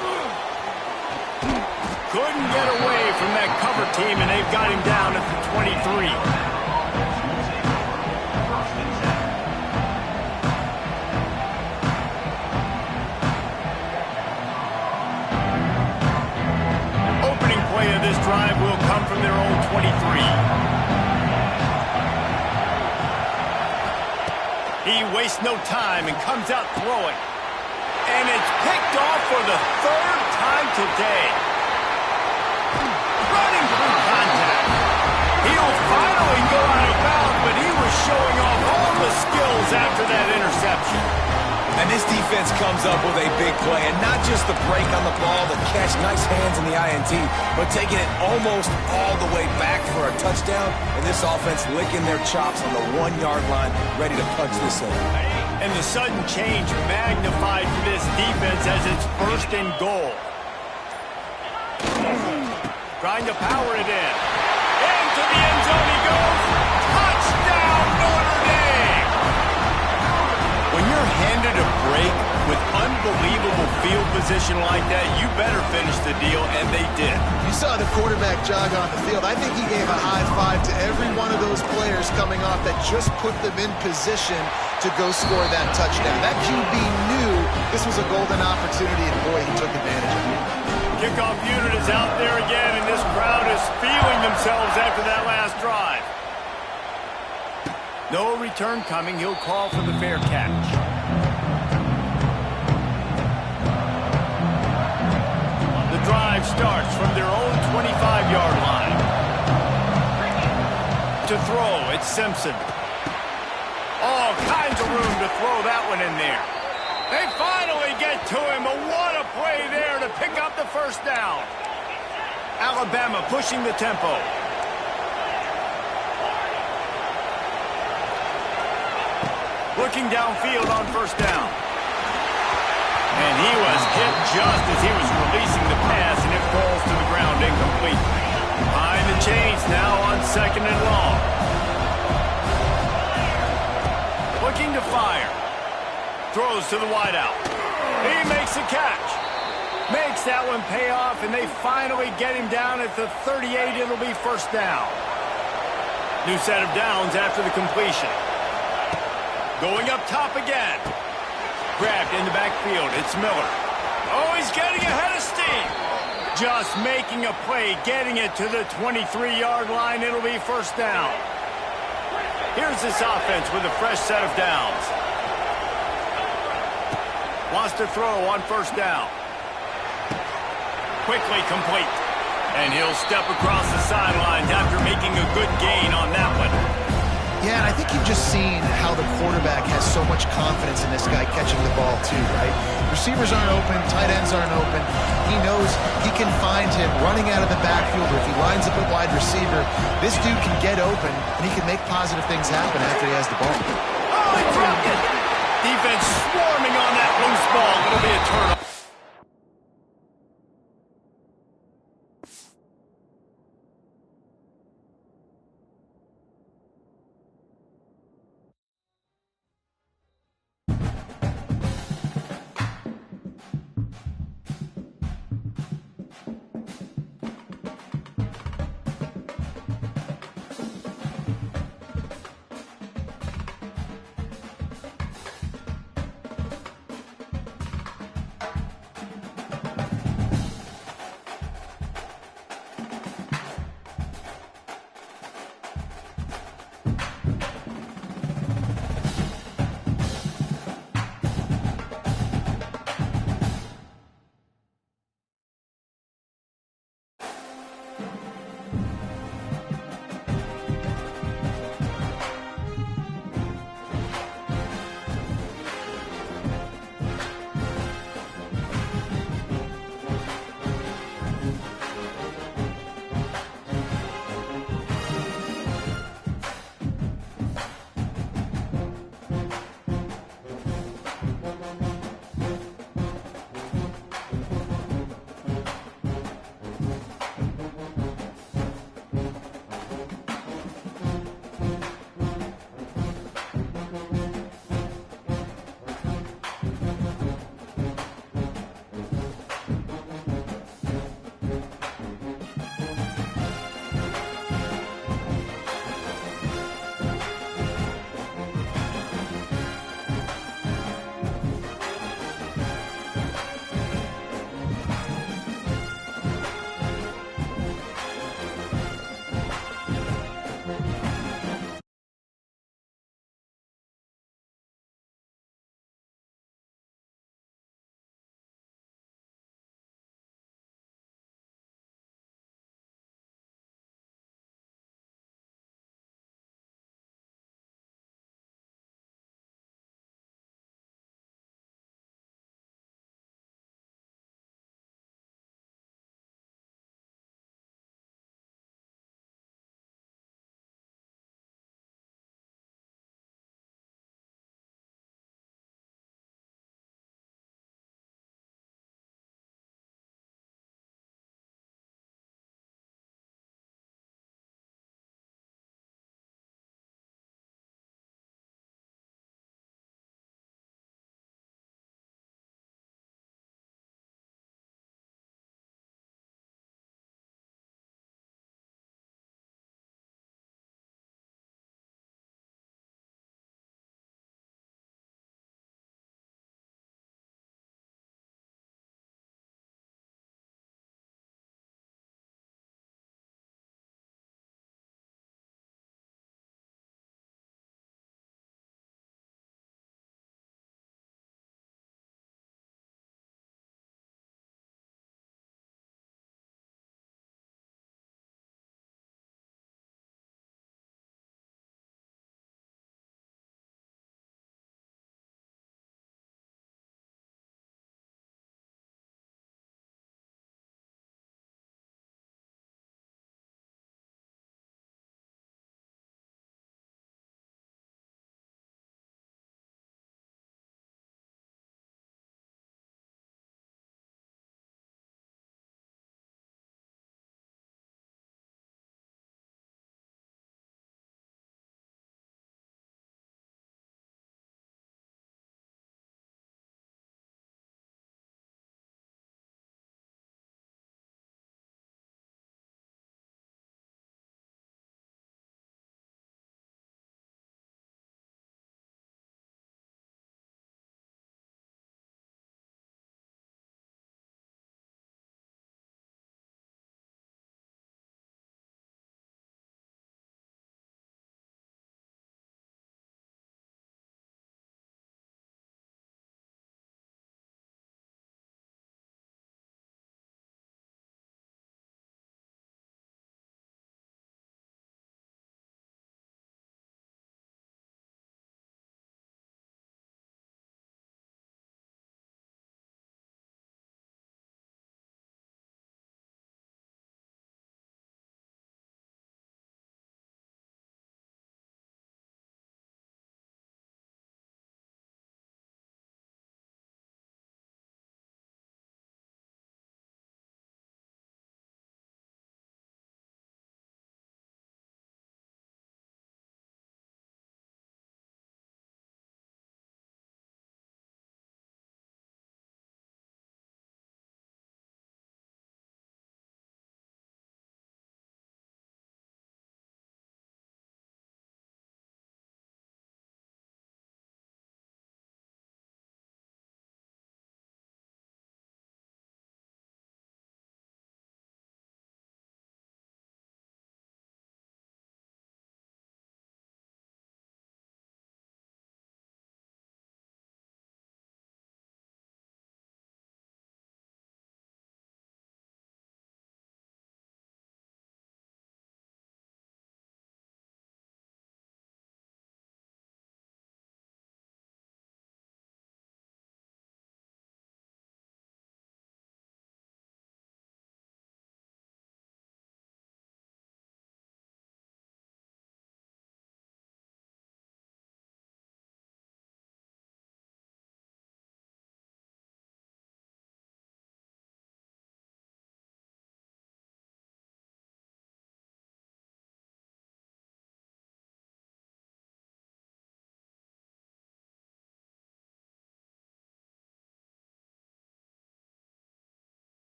Couldn't get away from that cover team, and they've got him down at the 23. This drive will come from their own 23. He wastes no time and comes out throwing. And it's picked off for the 3rd time today. Running through contact. He'll finally go out of bounds, but he was showing off all the skills after that interception. And this defense comes up with a big play, and not just the break on the ball, the catch, nice hands in the INT, but taking it almost all the way back for a touchdown, and this offense licking their chops on the 1-yard line, ready to punch this in. And the sudden change magnified for this defense as it's 1st and goal. Trying to power it in. Into the end zone he goes. Touchdown, Notre Dame! When you're handed a break with unbelievable field position like that, you better finish the deal, and they did. You saw the quarterback jog on the field. I think he gave a high five to every one of those players coming off that just put them in position to go score that touchdown. That QB knew this was a golden opportunity, and boy, he took advantage of it. Kickoff unit is out there again, and this crowd is feeling themselves after that last drive. No return coming. He'll call for the fair catch. The drive starts from their own 25-yard line. To throw, it's Simpson. All kinds of room to throw that one in there. They finally get to him, but what a play there to pick up the first down. Alabama pushing the tempo. Looking downfield on first down. And he was hit just as he was releasing the pass, and it falls to the ground incomplete. Behind the chains now on second and long. Looking to fire. Throws to the wideout. He makes a catch. Makes that one pay off, and they finally get him down at the 38. It'll be first down. New set of downs after the completion. Going up top again. Grabbed in the backfield. It's Miller. Oh, he's getting ahead of steam. Just making a play, getting it to the 23-yard line. It'll be first down. Here's this offense with a fresh set of downs. Wants to throw on first down. Quickly complete. And he'll step across the sidelines after making a good gain on that one. Yeah, and I think you've just seen how the quarterback has so much confidence in this guy catching the ball too, right? Receivers aren't open, tight ends aren't open. He knows he can find him running out of the backfield, or if he lines up a wide receiver, this dude can get open, and he can make positive things happen after he has the ball. Oh, he dropped it! Defense swarming on that loose ball. It'll be a turnover.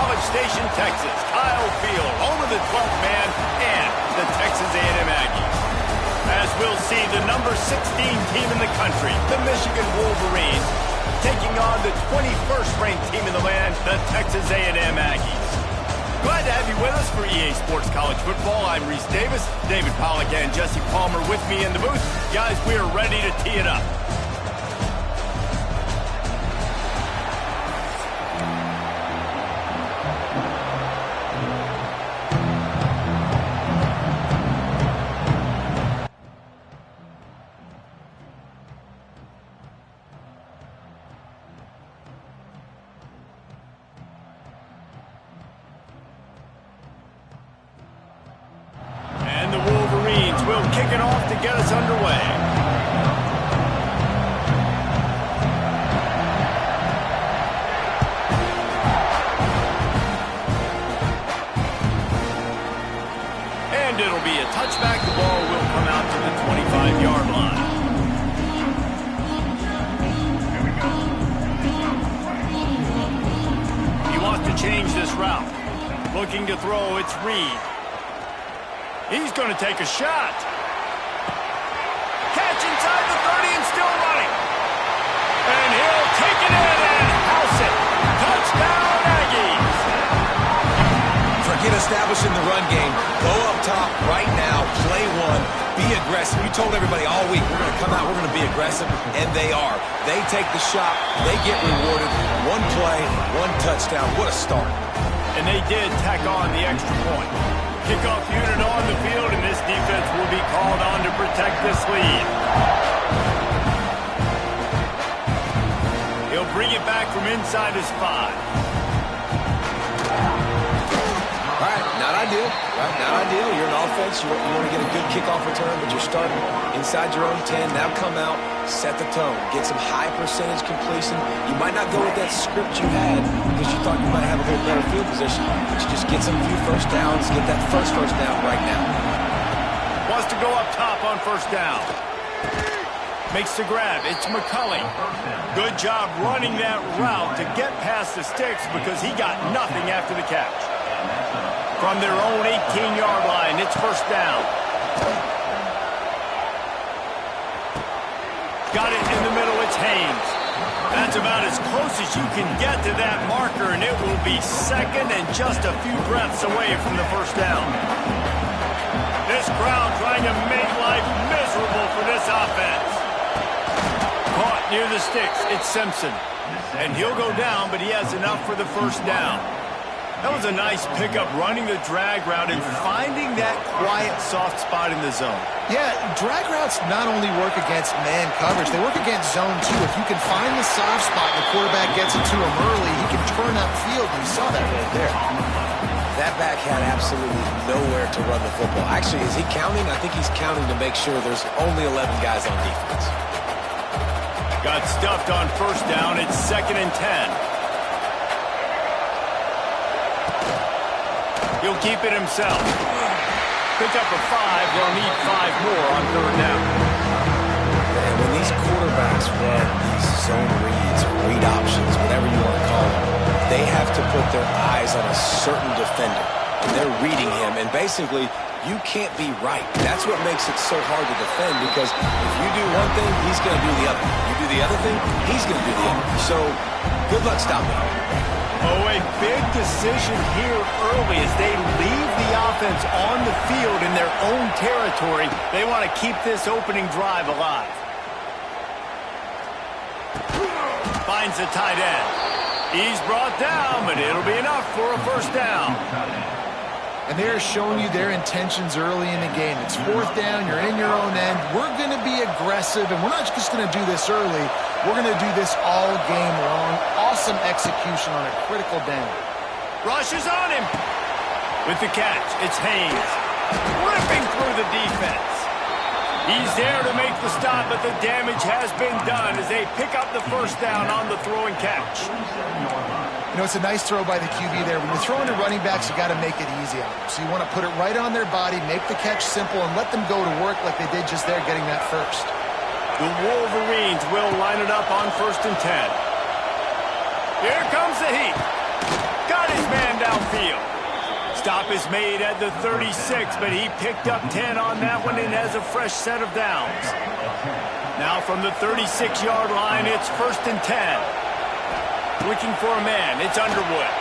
College Station, Texas. Kyle Field, home of the 12th man and the Texas A&M Aggies. As we'll see, the number 16 team in the country, the Michigan Wolverines, taking on the 21st ranked team in the land, the Texas A&M Aggies. Glad to have you with us for EA Sports College Football. I'm Reese Davis, David Pollack and Jesse Palmer with me in the booth. Guys, we are ready to tee it up. Kick it off to get us underway. And it'll be a touchback. The ball will come out to the 25-yard line. He wants to change this route. Looking to throw, it's Reed. He's going to take a shot. Catch inside the 30 and still running. And he'll take it in and house it. Touchdown, Aggies. Forget establishing the run game. Go up top right now. Play one. Be aggressive. You told everybody all week, we're going to come out, we're going to be aggressive, and they are. They take the shot. They get rewarded. One play, one touchdown. What a start. And they did tack on the extra point. Kickoff unit on the field, and this defense will be called on to protect this lead. He'll bring it back from inside his 5. All right, not ideal. Right, not ideal. You're an offense. You want to get a good kickoff return, but you're starting inside your own 10. Now come out, set the tone, get some high percentage completion. You might not go with that script you had because you thought you might have a little better field position, but you just get some few first downs, get that first down right now. Wants to go up top on first down. Makes the grab. It's McCulley. Good job running that route to get past the sticks because he got nothing after the catch. From their own 18-yard line, it's first down. Got it in the middle, it's Haynes. That's about as close as you can get to that marker, and it will be second and just a few breaths away from the first down. This crowd trying to make life miserable for this offense. Caught near the sticks, it's Simpson. And he'll go down, but he has enough for the first down. That was a nice pickup, running the drag route and finding that quiet, soft spot in the zone. Yeah, drag routes not only work against man coverage, they work against zone too. If you can find the soft spot and the quarterback gets it to him early, he can turn upfield. You saw that right there. That back had absolutely nowhere to run the football. Actually, is he counting? I think he's counting to make sure there's only 11 guys on defense. Got stuffed on first down. It's 2nd and 10. He'll keep it himself. Pick up a 5. They'll need 5 more on third down. And when these quarterbacks run these zone reads or read options, whatever you want to call them, they have to put their eyes on a certain defender. And they're reading him. And basically, you can't be right. That's what makes it so hard to defend, because if you do one thing, he's going to do the other. You do the other thing, he's going to do the other. So, good luck stopping him. Oh, a big decision here early as they leave the offense on the field in their own territory. They want to keep this opening drive alive. Finds the tight end. He's brought down, but it'll be enough for a first down. And they're showing you their intentions early in the game. It's fourth down, you're in your own end. We're going to be aggressive, and we're not just going to do this early. We're going to do this all game long. Awesome execution on a critical down. Rush is on him. With the catch, it's Haynes. Ripping through the defense. He's there to make the stop, but the damage has been done as they pick up the first down on the throw and catch. You know, it's a nice throw by the QB there. When you're throwing to running backs, you got to make it easy on them. So you want to put it right on their body, make the catch simple, and let them go to work like they did just there getting that first. The Wolverines will line it up on 1st and 10. Here comes the heat. Got his man field. Stop is made at the 36, but he picked up 10 on that one and has a fresh set of downs. Now from the 36-yard line, it's 1st and 10. Looking for a man, it's Underwood.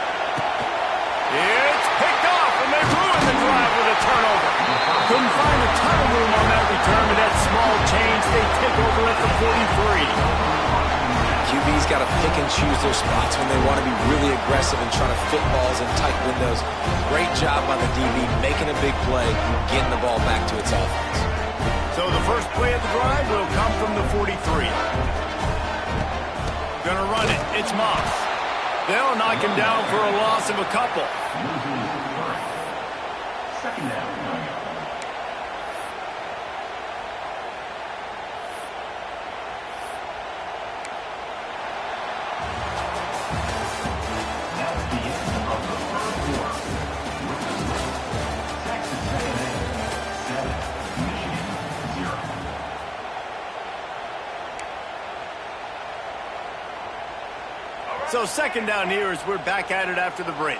It's picked off, and they ruin the drive with a turnover. Couldn't find a ton of room on that return, but that small change, they take over at the 43. QB's got to pick and choose their spots when they want to be really aggressive and try to fit balls in tight windows. Great job by the DB making a big play, getting the ball back to its offense. So the first play of the drive will come from the 43. Gonna run it. It's Moss. They'll knock him down for a loss of a couple. Second down. So second down here as we're back at it after the break.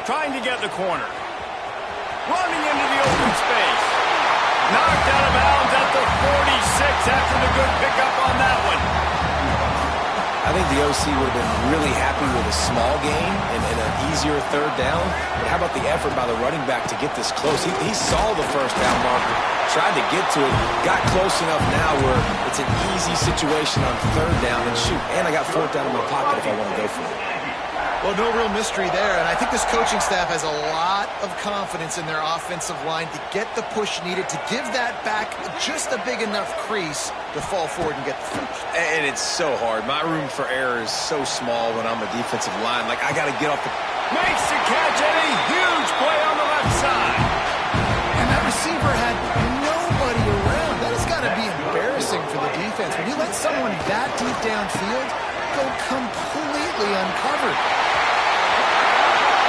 Trying to get the corner. Running into the open space. Knocked out of bounds at the 46 after the good pickup on that one. I think the OC would have been really happy with a small gain and an easier third down. But how about the effort by the running back to get this close? He saw the first down marker, tried to get to it, got close enough now where it's an easy situation on third down. And shoot, and I got fourth down in my pocket if I want to go for it. Well, no real mystery there, and I think this coaching staff has a lot of confidence in their offensive line to get the push needed to give that back just a big enough crease to fall forward and get the first. And it's so hard. My room for error is so small when I'm a defensive line. Like, I got to get off the... Makes the catch, and a huge play on the left side. And that receiver had nobody around. That has got to be embarrassing for the defense. When you let someone that deep downfield go completely uncovered.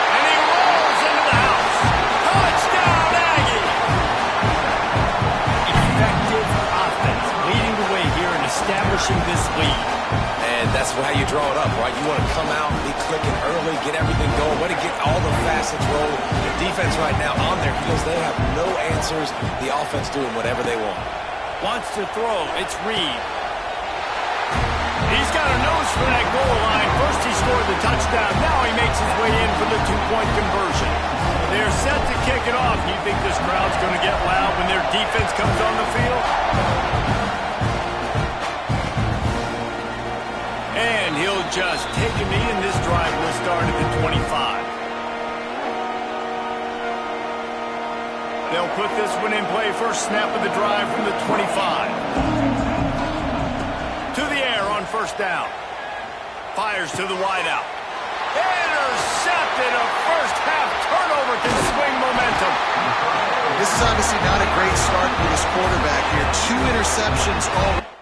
And he rolls into the house. Touchdown, Aggie! Effective offense, leading the way here and establishing this lead. And that's how you draw it up, right? You want to come out, be clicking early, get everything going, want to get all the facets rolling. The defense right now on their heels, they have no answers. The offense doing whatever they want. Wants to throw. It's Reed. He's got a nose for that goal line. First he scored the touchdown. Now he makes his way in for the two-point conversion. They're set to kick it off. You think this crowd's going to get loud when their defense comes on the field? And he'll just take a knee, and this drive will start at the 25. They'll put this one in play. First snap of the drive from the 25. To the air on first down. Fires to the wideout. Intercepted. A first-half turnover can swing momentum. This is obviously not a great start for this quarterback here. 2 interceptions already.